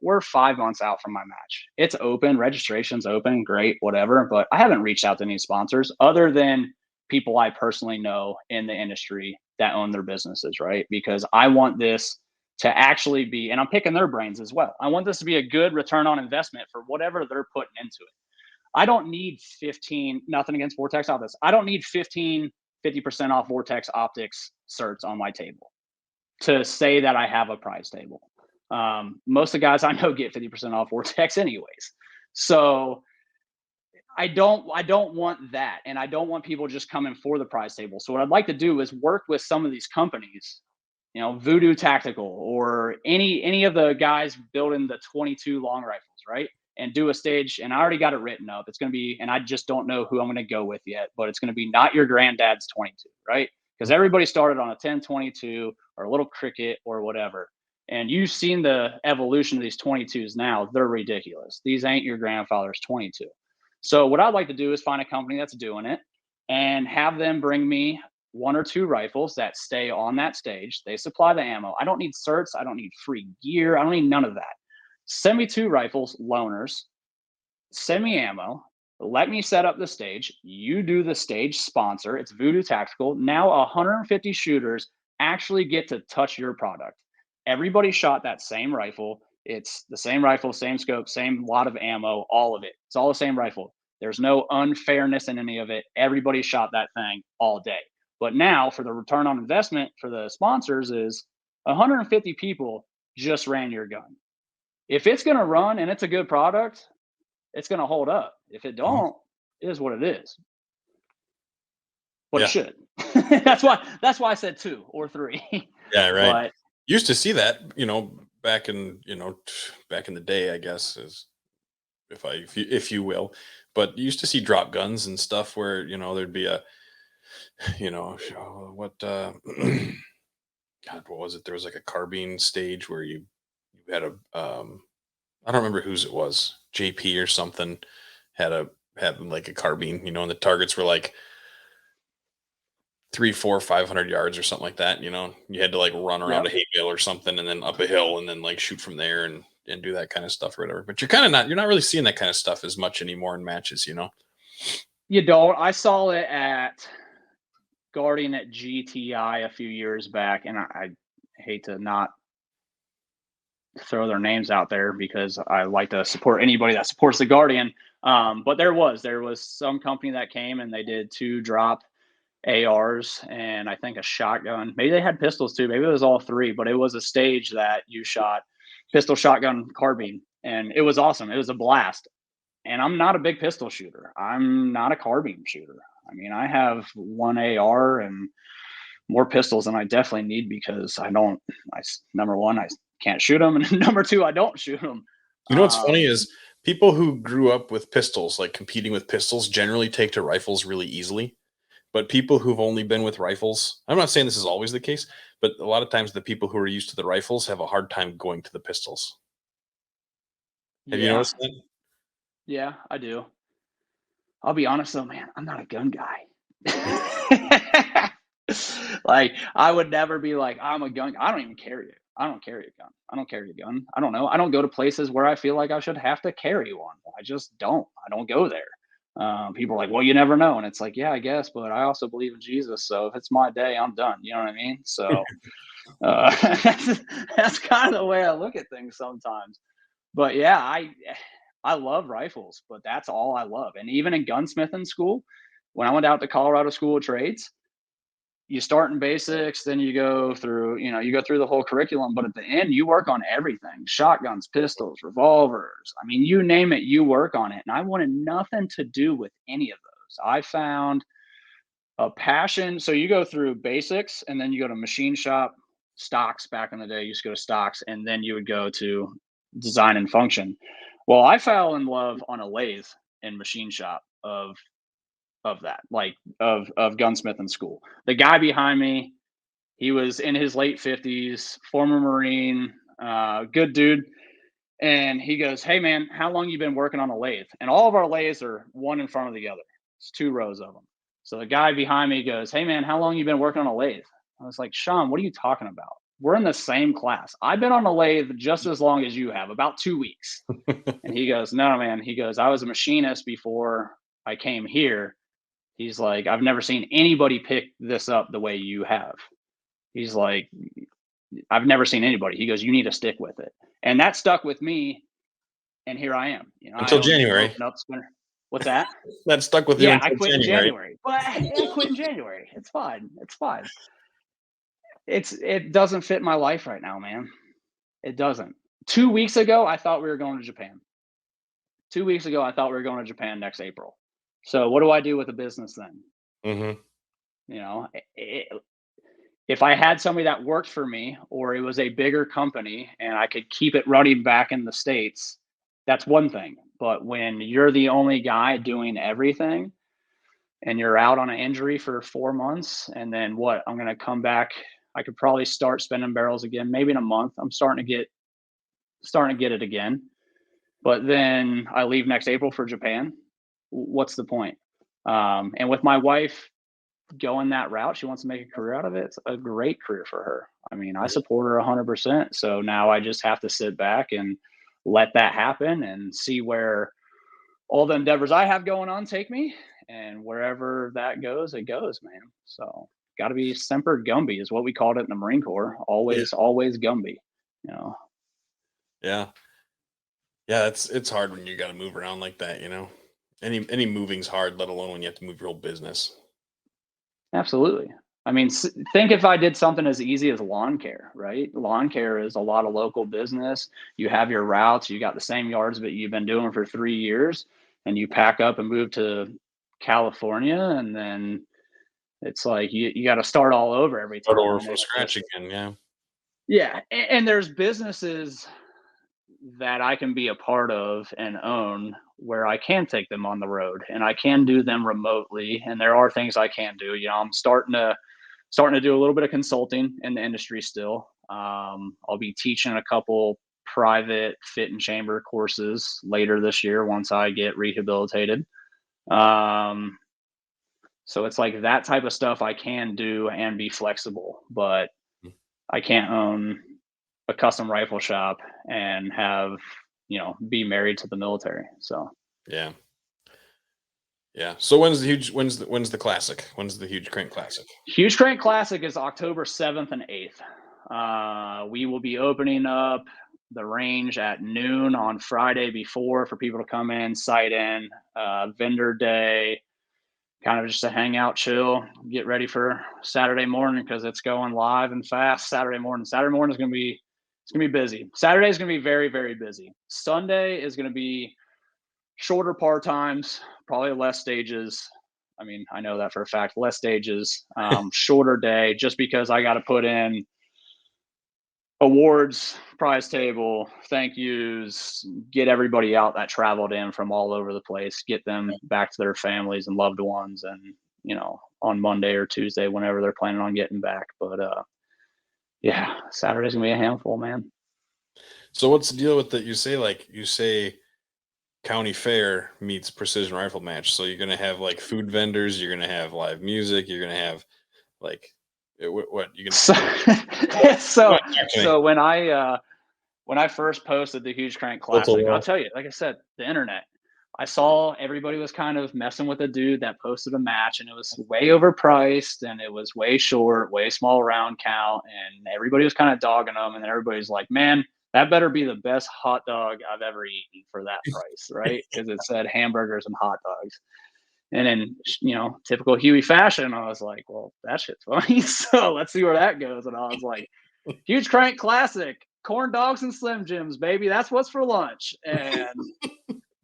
we're 5 months out from my match. It's open, registration's open, great, whatever. But I haven't reached out to any sponsors other than people I personally know in the industry that own their businesses, right? Because I want this to actually be, and I'm picking their brains as well. I want this to be a good return on investment for whatever they're putting into it. I don't need 15, nothing against Vortex Optics. I don't need 50% off Vortex Optics certs on my table to say that I have a prize table. Most of the guys I know get 50% off Vortex anyways. So I don't want that. And I don't want people just coming for the prize table. So what I'd like to do is work with some of these companies, Voodoo Tactical, or any of the guys building the 22 long rifles, right? And do a stage, and I already got it written up. It's going to be, and I just don't know who I'm going to go with yet, but it's going to be not your granddad's 22, right? Because everybody started on a 1022 or a little cricket or whatever. And you've seen the evolution of these 22s now. They're ridiculous. These ain't your grandfather's 22. So what I'd like to do is find a company that's doing it and have them bring me 1 or 2 rifles that stay on that stage. They supply the ammo. I don't need certs. I don't need free gear. I don't need none of that. Send me 2 rifles, loaners. Send me ammo. Let me set up the stage. You do the stage sponsor. It's Voodoo Tactical. Now 150 shooters actually get to touch your product. Everybody shot that same rifle. It's the same rifle, same scope, same lot of ammo, all of it. It's all the same rifle. There's no unfairness in any of it. Everybody shot that thing all day. But now for the return on investment for the sponsors is 150 people just ran your gun. If it's going to run and it's a good product, it's going to hold up. If it Mhm. don't, It is what it is. But Yeah. it should. That's why I said 2 or 3. Yeah, right. But Used to see that, back in, back in the day, I guess, is if you will. But you used to see drop guns and stuff where, there'd be a, what God, what was it? There was like a carbine stage where you had a I don't remember whose it was, JP or something had like a carbine, and the targets were like 3, 4, 500 yards or something like that. You had to like run around yep. a hay bale or something and then up a hill and then like shoot from there and do that kind of stuff or whatever. But you're not really seeing that kind of stuff as much anymore in matches. You don't. I saw it at Guardian at GTI a few years back, and I hate to not throw their names out there because I like to support anybody that supports the Guardian. But there was some company that came and they did 2 drop ARs and I think a shotgun. Maybe they had pistols too. Maybe it was all 3, but it was a stage that you shot pistol, shotgun, carbine, and it was awesome. It was a blast. And I'm not a big pistol shooter. I'm not a carbine shooter. I mean, I have 1 AR and more pistols than I definitely need because number one, I can't shoot them, and number 2, I don't shoot them. What's funny is people who grew up with pistols, like competing with pistols, generally take to rifles really easily. But people who've only been with rifles, I'm not saying this is always the case, but a lot of times the people who are used to the rifles have a hard time going to the pistols. Have you Yeah, noticed that? yeah, I do. I'll be honest though, man, I'm not a gun guy. Like, I would never be like, I'm a gun. I don't even carry it. I don't carry a gun. I don't carry a gun. I don't know. I don't go to places where I feel like I should have to carry one. I just don't. I don't go there. People are like, well, you never know. And it's like, yeah, I guess, but I also believe in Jesus. So if it's my day, I'm done. You know what I mean? So that's, that's kind of the way I look at things sometimes. But yeah, I love rifles, but that's all I love. And even in gunsmithing school, when I went out to Colorado School of Trades, you start in basics, then you go through the whole curriculum, but at the end you work on everything: shotguns, pistols, revolvers. I mean, you name it, you work on it. And I wanted nothing to do with any of those. I found a passion. So you go through basics and then you go to machine shop, stocks. Back in the day, you used to go to stocks, and then you would go to design and function. Well, I fell in love on a lathe in machine shop of that, like of gunsmithing school. The guy behind me, he was in his late 50s, former Marine, good dude. And he goes, "Hey man, how long you been working on a lathe?" And all of our lathes are one in front of the other. It's 2 rows of them. So the guy behind me goes, "Hey man, how long you been working on a lathe?" I was like, "Sean, what are you talking about? We're in the same class. I've been on a lathe just as long as you have, about 2 weeks." And he goes, "No, man." He goes, "I was a machinist before I came here." He's like, "I've never seen anybody pick this up the way you have." He's like, "I've never seen anybody." He goes, "You need to stick with it." And that stuck with me. And here I am. I Until own January. Open Up Spinner. What's that? That stuck with you Yeah, I until quit in January. January. But I quit in January. It's fine. It's fine. It doesn't fit my life right now, man. It doesn't. 2 weeks ago, I thought we were going to Japan. 2 weeks ago, I thought we were going to Japan next April. So what do I do with a business then? Hmm. You know, if I had somebody that worked for me, or it was a bigger company and I could keep it running back in the States, that's one thing. But when you're the only guy doing everything and you're out on an injury for 4 months, and then what? I'm going to come back. I could probably start spinning barrels again, maybe in a month. I'm starting to get it again. But then I leave next April for Japan. What's the point? And with my wife going that route, she wants to make a career out of it. It's a great career for her. I mean, I support her 100%. So now I just have to sit back and let that happen and see where all the endeavors I have going on take me. And wherever that goes, it goes, man. So got to be Semper Gumby is what we called it in the Marine Corps. Yeah. Always Gumby. You know. Yeah. Yeah. It's hard when you got to move around like that. Any moving's hard, let alone when you have to move your whole business. Absolutely. I mean, think if I did something as easy as lawn care, right? Lawn care is a lot of local business. You have your routes, you got the same yards that you've been doing for 3 years, and you pack up and move to California, and then it's like you got to start all over every Start time, over and from it's scratch just again. Yeah. yeah. And there's businesses that I can be a part of and own where I can take them on the road and I can do them remotely. And there are things I can do. I'm starting to do a little bit of consulting in the industry still. I'll be teaching a couple private fit and chamber courses later this year once I get rehabilitated. Um, so it's like that type of stuff I can do and be flexible, but I can't own a custom rifle shop and have, be married to the military. So Yeah. Yeah. So when's the classic? When's the Huge Crank Classic? Huge Crank Classic is October 7th and 8th. We will be opening up the range at noon on Friday before for people to come in, sight in, vendor day, kind of just to hang out, chill, get ready for Saturday morning because it's going live and fast Saturday morning. Saturday morning is going to be busy. Saturday is going to be very, very busy. Sunday is going to be shorter par times, probably less stages. I mean, I know that for a fact. Less stages, shorter day, just because I got to put in awards, prize table, thank yous, get everybody out that traveled in from all over the place, get them back to their families and loved ones, and on Monday or Tuesday, whenever they're planning on getting back. But yeah, Saturday's gonna be a handful, man. So what's the deal with that? You say county fair meets precision rifle match. So you're gonna have like food vendors, you're gonna have live music, you're gonna have like what you gonna So, so, what, talk to me. so when I first posted the Huge Crank Built a Classic, I'll wall. tell you, like I said, the internet. I saw everybody was kind of messing with a dude that posted a match, and it was way overpriced, and it was way short, way small round count, and everybody was kind of dogging them, and everybody's like, "Man, that better be the best hot dog I've ever eaten for that price, right?" Because it said hamburgers and hot dogs. And in typical Huey fashion, I was like, "Well, that shit's funny, so let's see where that goes." And I was like, Huge Crank Classic, corn dogs and Slim Jims, baby. That's what's for lunch. And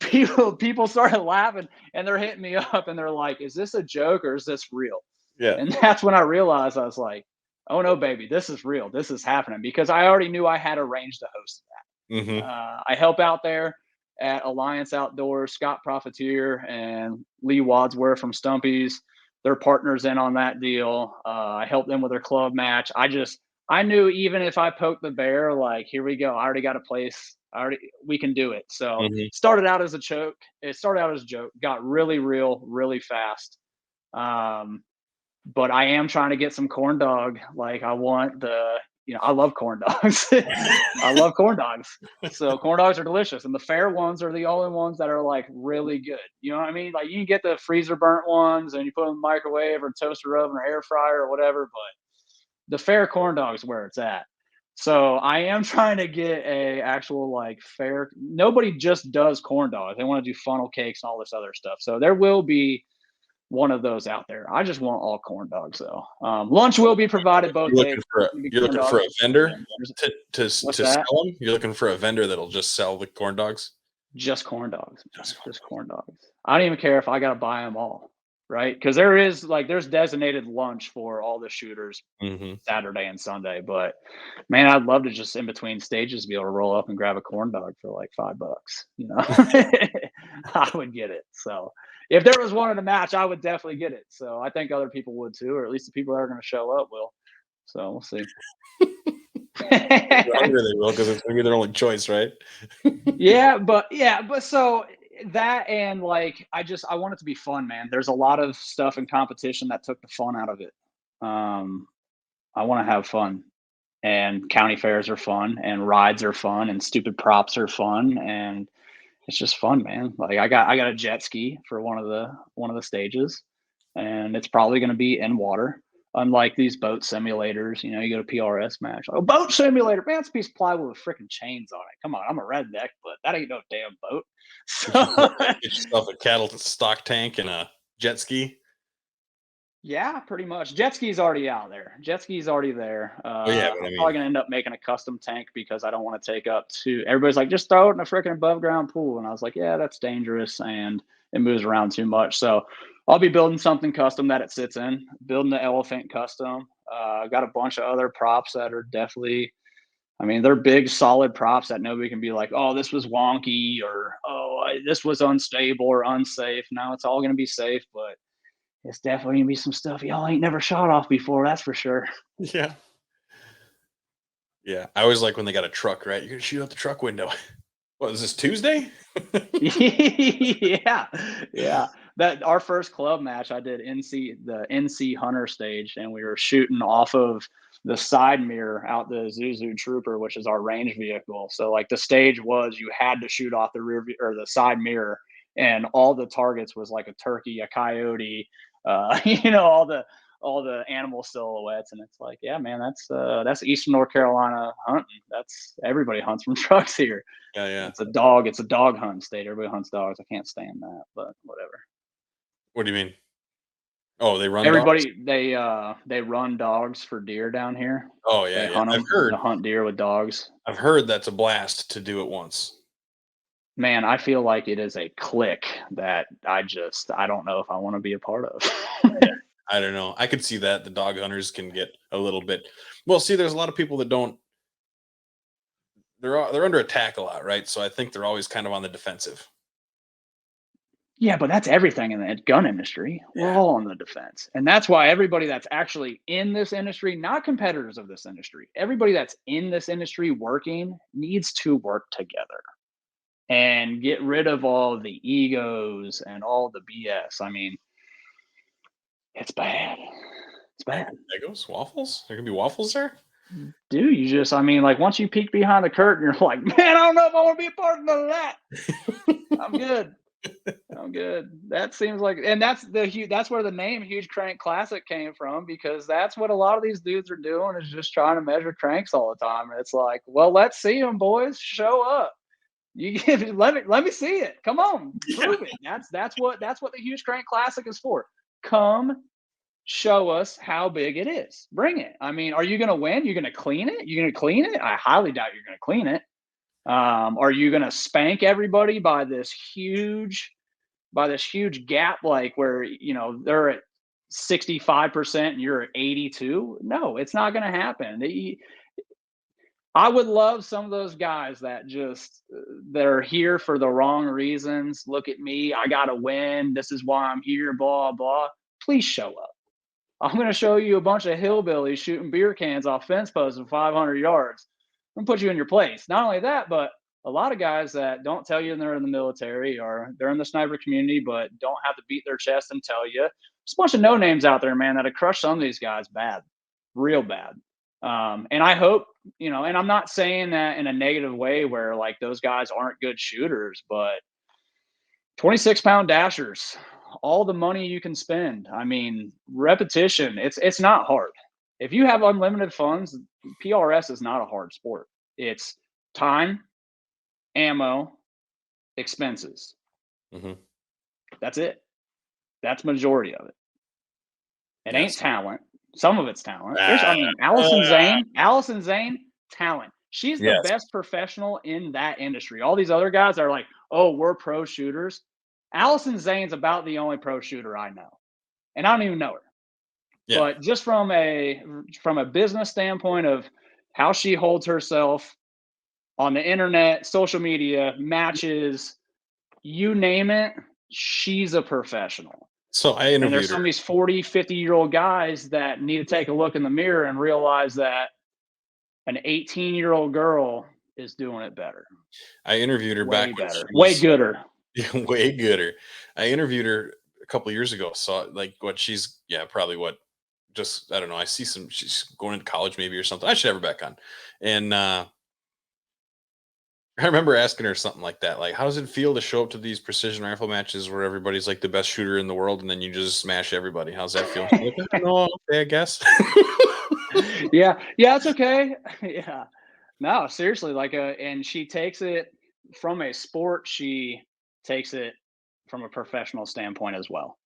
people started laughing, and they're hitting me up and they're like, "Is this a joke or is this real?" Yeah. And that's when I realized, I was like, "Oh no, baby, this is real. This is happening," because I already knew I had arranged to host that. Hmm. I help out there at Alliance Outdoors. Scott Profiteer and Lee Wadsworth from Stumpy's, they're partners in on that deal. I help them with their club match. I knew even if I poked the bear, like, here we go. I already got a place. We can do it. So Hmm. started out as a joke. It started out as a joke, got really real, really fast. Um, but I am trying to get some corn dog. Like, I want I love corn dogs. I love corn dogs. So corn dogs are delicious. And the fair ones are the only ones that are like really good. You know what I mean? Like, you can get the freezer burnt ones and you put them in the microwave or toaster oven or air fryer or whatever, but the fair corn dog is where it's at. So I am trying to get a actual like fair. Nobody just does corn dogs. They want to do funnel cakes and all this other stuff. So there will be one of those out there. I just want all corn dogs though. Lunch will be provided both You're days. looking for a Gonna be you're corn looking for dogs. a vendor There's- to What's sell that? them. You're looking for a vendor that'll just sell the corn dogs. Just corn dogs, man. Just corn Just corn dogs. I don't even care if I gotta buy them all, right? Because there's designated lunch for all the shooters dogs. Hmm. Saturday and Sunday. But man, I'd love to just in between stages be able to roll up and grab a corn dog for like $5. I would get it. So if there was one in a match, I would definitely get it. So I think other people would too, or at least the people that are going to show up will. So we'll see. If they're hungry, they will because it's gonna be their only choice, right? but so that, and like I want it to be fun, man. There's a lot of stuff in competition that took the fun out of it. Um, I want to have fun, and county fairs are fun, and rides are fun, and stupid props are fun, and it's just fun, man. Like I got a jet ski for one of the stages, and it's probably going to be in water. Unlike these boat simulators, you go to PRS match. Oh, boat simulator, man, it's a piece of plywood with freaking chains on it. Come on, I'm a redneck, but that ain't no damn boat. Get yourself, So get yourself a cattle stock tank and a jet ski. Yeah, pretty much. Jet ski's already out there. Jet ski's already there. Oh yeah, but I I'm mean, probably gonna end up making a custom tank because I don't want to take up too. Everybody's like, just throw it in a freaking above ground pool, and I was like, yeah, that's dangerous and it moves around too much. So I'll be building something custom that it sits in. Building the elephant custom. Got a bunch of other props that are definitely. I mean, they're big, solid props that nobody can be like, oh, this was wonky or this was unstable or unsafe. No, it's all gonna be safe, but it's definitely gonna be some stuff y'all ain't never shot off before, that's for sure. yeah, yeah. I always like when they got a truck, right? You're gonna shoot out the truck window. What is this Tuesday? Yeah, yeah. That our first club match, I did NC Hunter stage, and we were shooting off of the side mirror out the Zuzu Trooper, which is our range vehicle. So like the stage was you had to shoot off the or the side mirror, and all the targets was like a turkey, a coyote, all the animal silhouettes, and it's like, yeah, man, that's Eastern North Carolina hunting. That's everybody hunts from trucks here. Yeah, yeah. It's a dog hunting state. Everybody hunts dogs. I can't stand that, but whatever. What do you mean? Oh, they run dogs? Everybody they run dogs for deer down here. Oh yeah, They yeah. hunt them. They hunt deer with dogs. I've heard that's a blast to do it once. Man, I feel like it is a click that I don't know if I want to be a part of. Yeah. I don't know. I could see that the dog hunters can get a little bit. Well, see, there's a lot of people that don't. They're under attack a lot, right? So I think they're always kind of on the defensive. Yeah, but that's everything in the gun industry. We're Yeah. all on the defense. And that's why everybody that's actually in this industry, not competitors of this industry, everybody that's in this industry working needs to work together and get rid of all the egos and all the BS. I mean, it's bad. It's bad. Egos, waffles. There can be waffles there. Do you just, I mean, like once you peek behind the curtain, you're like, man, I don't know if I want to be a part of none of that. I'm good. I'm good. That seems like, and that's where the name Huge Crank Classic came from, because that's what a lot of these dudes are doing is just trying to measure cranks all the time. And it's like, well, let's see them, boys. Show up. You give let me see it. Come on, Yeah. prove it. That's what the Huge Crank Classic is for. Come show us how big it is. Bring it. I mean, are you going to win? You're going to clean it? You're going to clean it? I highly doubt you're going to clean it. Are you going to spank everybody by this huge gap, like where they're at 65% and you're at 82? No, it's not going to happen. I would love some of those guys that just that are here for the wrong reasons. Look at me, I got to win. This is why I'm here. Blah blah. Please show up. I'm going to show you a bunch of hillbillies shooting beer cans off fence posts from 500 yards. I'm going to put you in your place. Not only that, but a lot of guys that don't tell you they're in the military or they're in the sniper community, but don't have to beat their chest and tell you. There's a bunch of no names out there, man, that have crushed some of these guys bad, real bad. And I hope, and I'm not saying that in a negative way where like those guys aren't good shooters, but 26-pound dashers, all the money you can spend. I mean, repetition, it's not hard. If you have unlimited funds, PRS is not a hard sport. It's time, ammo, expenses. Hmm. That's it. That's majority of it. It ain't Yes. talent. Some of it's talent. Ah, Allison Zane, talent. She's the yes. best professional in that industry. All these other guys are like, oh, we're pro shooters. Allison Zane's about the only pro shooter I know, and I don't even know her. Yeah. But just from a business standpoint of how she holds herself on the internet, social media, matches, you name it, she's a professional. So I And there's interviewed her. some of these 40, 50-year-old guys that need to take a look in the mirror and realize that an 18-year-old girl is doing it better. I interviewed her Way back when she better. Way was gooder. way gooder. I interviewed her a couple years ago. So like what she's probably what just I don't know. I see she's going into college maybe or something. I should have her back on. And I remember asking her something like that. Like, how does it feel to show up to these precision rifle matches where everybody's like the best shooter in the world and then you just smash everybody? How's that feel? She's like, I don't know, okay, I guess. Yeah. Yeah, it's okay. Yeah. No, seriously, like, and she takes it from a sport, she takes it from a professional standpoint as well.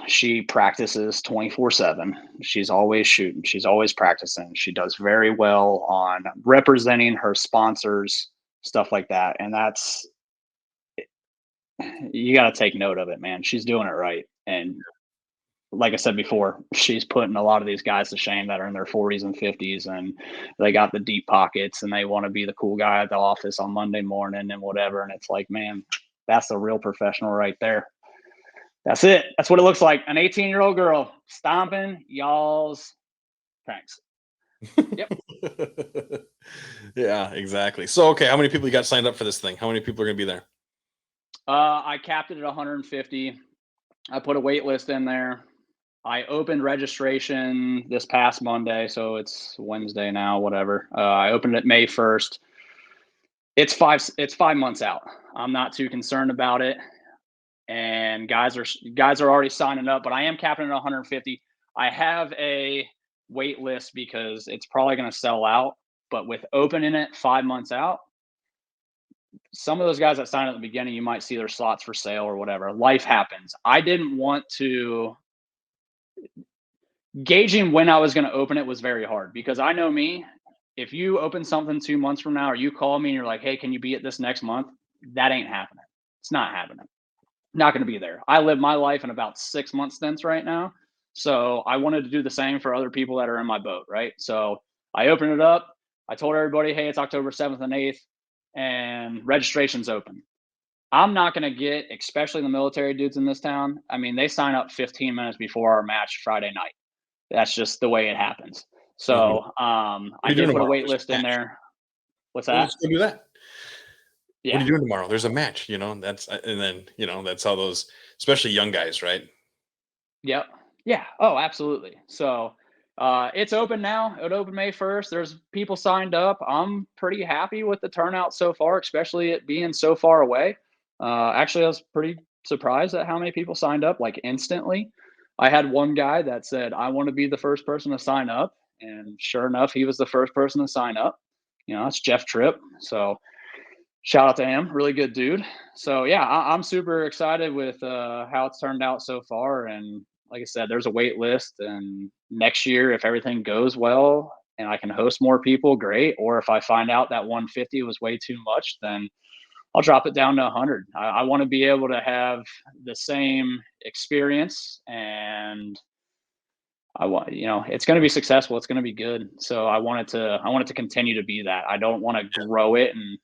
she practices 24/7. She's always shooting. She's always practicing. She does very well on representing her sponsors, stuff like that. And you got to take note of it, man. She's doing it right. And like I said before, she's putting a lot of these guys to shame that are in their 40s and 50s, and they got the deep pockets and they want to be the cool guy at the office on Monday morning and whatever. And it's like, man, that's the real professional right there. That's it. That's what it looks like. An 18-year-old girl stomping y'all's thanks. Yep. Yeah, exactly. So, okay, how many people you got signed up for this thing? How many people are going to be there? I capped it at 150. I put a wait list in there. I opened registration this past Monday, so it's Wednesday now, whatever. I opened it May 1st. It's 5 months out. I'm not too concerned about it. And guys are already signing up, but I am capping it at 150. I have a wait list because it's probably going to sell out, but with opening it 5 months out, some of those guys that signed at the beginning, you might see their slots for sale or whatever. Life happens. I didn't want to gauging when I was going to open it was very hard because I know me. If you open something 2 months from now, or you call me and you're like, "Hey, can you be at this next month?" That ain't happening. It's not happening. Not going to be there. I live my life in about 6 month stints right now. So I wanted to do the same for other people that are in my boat, right? So I opened it up. I told everybody, hey, it's October 7th and 8th, and registration's open. I'm not going to get, especially the military dudes in this town. I mean, they sign up 15 minutes before our match Friday night. That's just the way it happens. Mhm. So I you did doing put a tomorrow? wait There's list a in match. there. What's Well, that? let's go do that. What are Yeah. you doing tomorrow? There's a match, that's, and then, that's how those, especially young guys, right? Yep. Yeah. Oh, absolutely. So it's open now. It opened May 1st. There's people signed up. I'm pretty happy with the turnout so far, especially it being so far away. Actually, I was pretty surprised at how many people signed up like instantly. I had one guy that said, I want to be the first person to sign up. And sure enough, he was the first person to sign up. It's Jeff Tripp. So shout out to him. Really good dude. So yeah, I'm super excited with how it's turned out so far. And like I said, there's a wait list. And next year, if everything goes well and I can host more people, great. Or if I find out that 150 was way too much, then I'll drop it down to 100. I want to be able to have the same experience, and I want, it's going to be successful. It's going to be good. So I want it to continue to be that. I don't want to grow it and,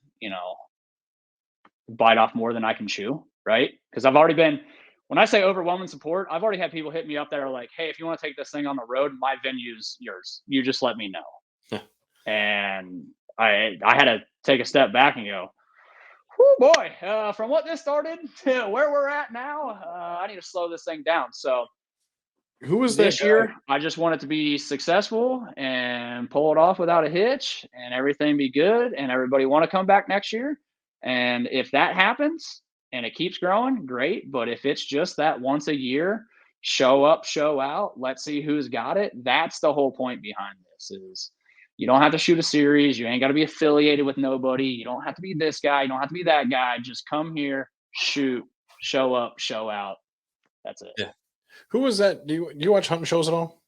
bite off more than I can chew, right? Because I've already been, when I say overwhelming support, I've already had people hit me up that are like, hey, if you want to take this thing on the road, my venue's yours. You just let me know. And I had to take a step back and go, oh boy, from what this started to where we're at now, I need to slow this thing down. So Who was that this guy? year, I just want it to be successful and pull it off without a hitch and everything be good and everybody want to come back next year. And if that happens and it keeps growing, great. But if it's just that once a year, show up, show out, let's see who's got it. That's the whole point behind this is you don't have to shoot a series. You ain't got to be affiliated with nobody. You don't have to be this guy. You don't have to be that guy. Just come here, shoot, show up, show out. That's it. Yeah. Who was that? Do you watch hunting shows at all?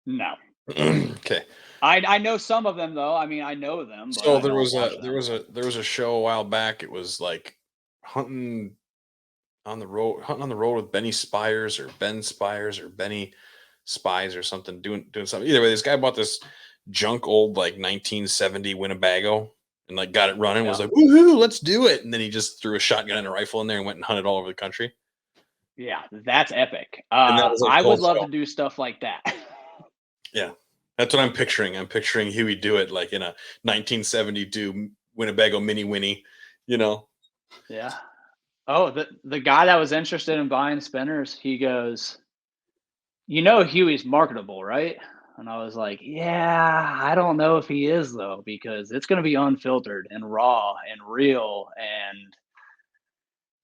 No. Okay. I know some of them though. I mean, I know them, but So I there don't was watch a there them. was a there was a show a while back. It was like hunting hunting on the road with Benny Spires or Ben Spires or Benny Spies or something, doing something. Either way, this guy bought this junk old like 1970 Winnebago and like got it running, was Yeah. like, woohoo, let's do it. And then he just threw a shotgun and a rifle in there and went and hunted all over the country. Yeah, that's epic. And that was like I the whole would love show. to do stuff like that. Yeah. That's what I'm picturing. I'm picturing Huey Dewitt like in a 1972 Winnebago Mini Winnie, you know. Yeah. Oh, the guy that was interested in buying spinners, he goes, Huey's marketable, right? And I was like, yeah, I don't know if he is though, because it's going to be unfiltered and raw and real, and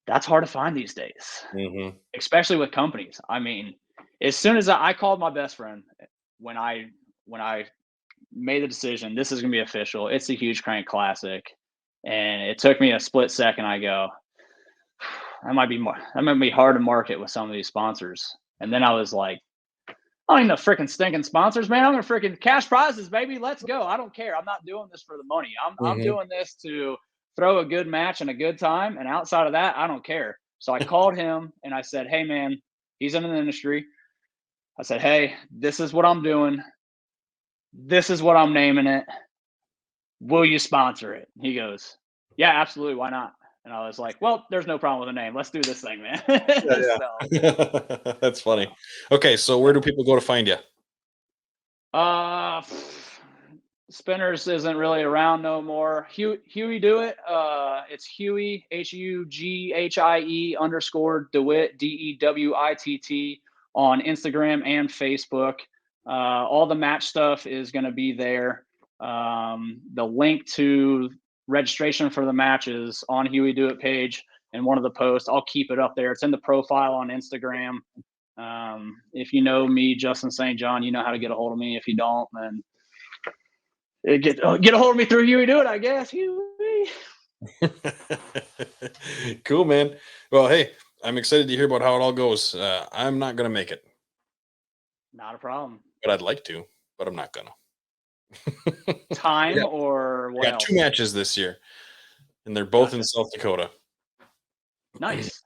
that's hard to find these days, Hmm. especially with companies. I mean, as soon as I called my best friend when I made the decision, this is gonna be official. It's a huge crank classic. And it took me a split second. I go, that might be hard to market with some of these sponsors. And then I was like, I don't need no freaking stinking sponsors, man. I'm gonna freaking cash prizes, baby. Let's go. I don't care. I'm not doing this for the money. I'm Mhm. doing this to throw a good match and a good time. And outside of that, I don't care. So I called him and I said, hey man, he's in an industry. I said, hey, this is what I'm doing. This is what I'm naming it. Will you sponsor it? He goes, yeah, absolutely. Why not? And I was like, well, there's no problem with the name. Let's do this thing, man. Yeah, So, yeah. That's funny. Okay, so where yeah. do people go to find you? Uh, Spinners isn't really around no more. Hughie Dewitt. It's Hughie HUGHIE _ Dewitt DEWITT on Instagram and Facebook. All the match stuff is going to be there. The link to registration for the matches on Hughie Dewitt page and one of the posts. I'll keep it up there. It's in the profile on Instagram. If you know me, Justin St. John, you know how to get a hold of me. If you don't, then get a hold of me through Hughie Dewitt, I guess. Hughie. Cool, man. Well, hey, I'm excited to hear about how it all goes. I'm not gonna make it, Not a problem. but I'd like to, but I'm not gonna. Time Yeah, or I what got else? 2 matches this year, and they're both in Gotcha. South Dakota. Nice.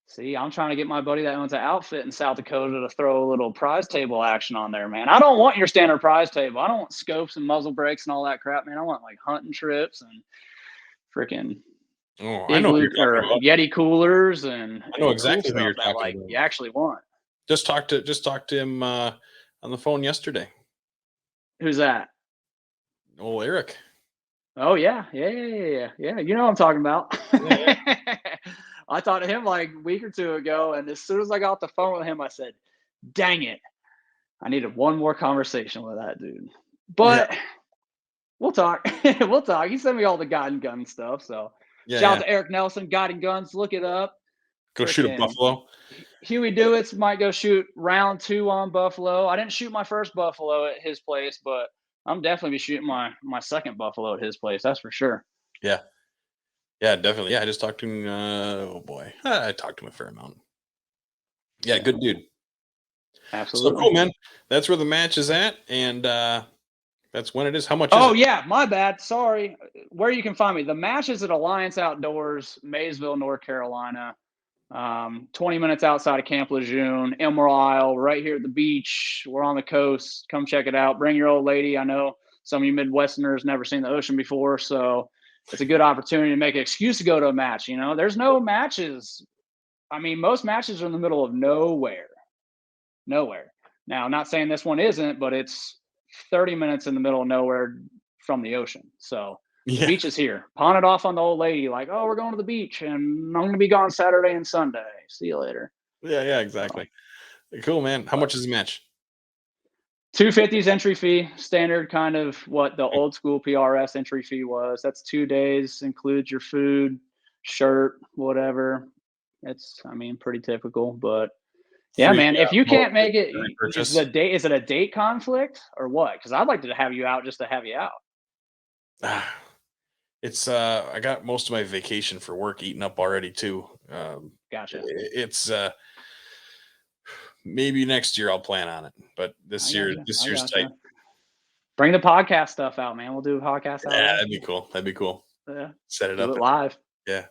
See, I'm trying to get my buddy that owns an outfit in South Dakota to throw a little prize table action on there, man. I don't want your standard prize table. I don't want scopes and muzzle brakes and all that crap, man. I want like hunting trips and freaking Oh, I know who igloo you're or talking about. Yeti coolers and I know cool exactly who stuff you're that talking like about. you actually want. Just talked to him on the phone yesterday. Who's that? Oh, Eric. Oh yeah. Yeah. You know what I'm talking about. Yeah, yeah. I talked to him like a week or two ago, and as soon as I got off the phone with him, I said, dang it. I needed one more conversation with that dude. Yeah, But we'll talk. We'll talk. He sent me all the God and Gun stuff. So yeah, shout out yeah. to Eric Nelson, God and Guns. Look it up. Go shoot a Freaking buffalo. Huey Dewitt's might go shoot round 2 on buffalo. I didn't shoot my first buffalo at his place, but I'm definitely be shooting my second buffalo at his place. That's for sure. Yeah, yeah, definitely. Yeah, I just talked to him. Oh boy, I talked to him a fair amount. Yeah, Yeah, good dude. So absolutely. cool, man. That's where the match is at, and that's when it is. How much is Oh it? yeah, my bad. Sorry. Where you can find me? The match is at Alliance Outdoors, Maysville, North Carolina. 20 minutes outside of Camp Lejeune, Emerald Isle, right here at the beach. We're on the coast. Come check it out. Bring your old lady. I know some of you Midwesterners never seen the ocean before, so it's a good opportunity to make an excuse to go to a match. You know, there's no matches. I mean, most matches are in the middle of nowhere. Nowhere. Now, I'm not saying this one isn't, but it's 30 minutes in the middle of nowhere from the ocean. So the Yeah, beach is here. Pawn it off on the old lady, like, oh, we're going to the beach and I'm going to be gone Saturday and Sunday. See you later. yeah, So, exactly. Cool, man. How but much is the match? 250s entry fee, standard kind of what the old school PRS entry fee was. That's 2 days, includes your food, shirt, whatever. It's, I mean, pretty typical, but yeah, Free man. If you boat can't make it, purchase. is it a date conflict or what? Because I'd like to have you out just to have you out. Ah, it's I got most of my vacation for work eaten up already too. Gotcha. It's maybe next year I'll plan on it, but I this year gotcha. this I year's tight. gotcha. Bring the podcast stuff out, man. We'll do a podcast out of Yeah, that. that'd be cool. That'd be cool. Yeah. Set it Do up. it live. Yeah.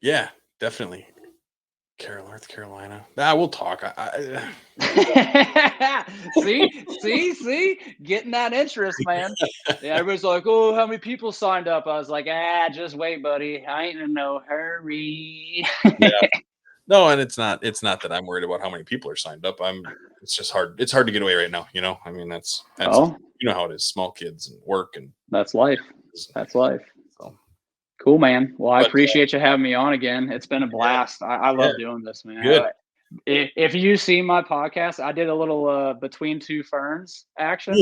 Yeah, definitely. North Carolina. We'll talk. See, getting that interest, man. Yeah, everybody's like, "Oh, how many people signed up?" I was like, just wait, buddy. I ain't in no hurry." Yeah. No, and it's not that I'm worried about how many people are signed up. It's just hard. It's hard to get away right now, you know? I mean, that's Oh, you know how it is, small kids and work and that's life. That's life. so Cool, man. Well, I but appreciate you having me on again. It's been a yeah, blast. I yeah, love doing this, man. good. If you see my podcast, I did a little between two ferns action.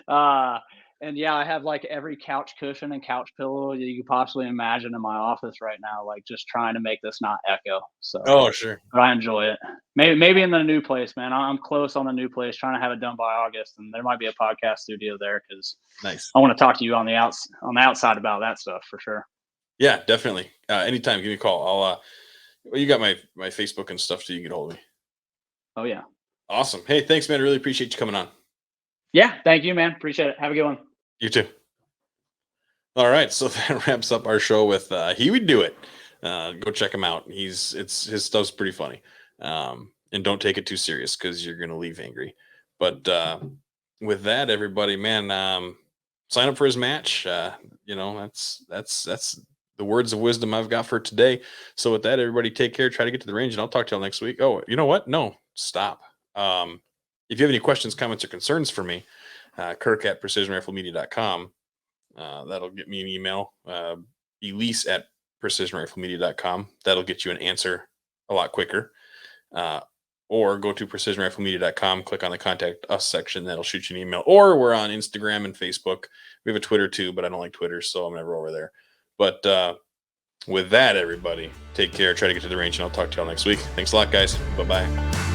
uh, and and yeah, I have like every couch cushion and couch pillow you could possibly imagine in my office right now, like just trying to make this not echo. So, Oh, sure. but I enjoy it. Maybe in the new place, man. I'm close on the new place, trying to have it done by August, and there might be a podcast studio there because Nice. I want to talk to you on the outside about that stuff for sure. Yeah, definitely. Anytime, give me a call. Well, you got my Facebook and stuff, so you can get hold of me. Oh yeah, Awesome. Hey, thanks, man. I really appreciate you coming on. yeah. Thank you, man. Appreciate it. Have a good one. You too. All right, so that wraps up our show with Hughie Dewitt. Go check him out. His stuff's pretty funny. And don't take it too serious because you're gonna leave angry. But with that, everybody, man, sign up for his match. That's the words of wisdom I've got for today. So with that, everybody, take care. Try to get to the range, and I'll talk to y'all next week. Oh, you know what? No, stop. If you have any questions, comments, or concerns for me, Kirk at precisionriflemedia.com. That'll get me an email. Elise at precisionriflemedia.com. That'll get you an answer a lot quicker. Or go to precisionriflemedia.com, click on the contact us section. That'll shoot you an email. Or we're on Instagram and Facebook. We have a Twitter too, but I don't like Twitter, so I'm never over there. But with that, everybody, take care. Try to get to the range, and I'll talk to y'all next week. Thanks a lot, guys. Bye-bye.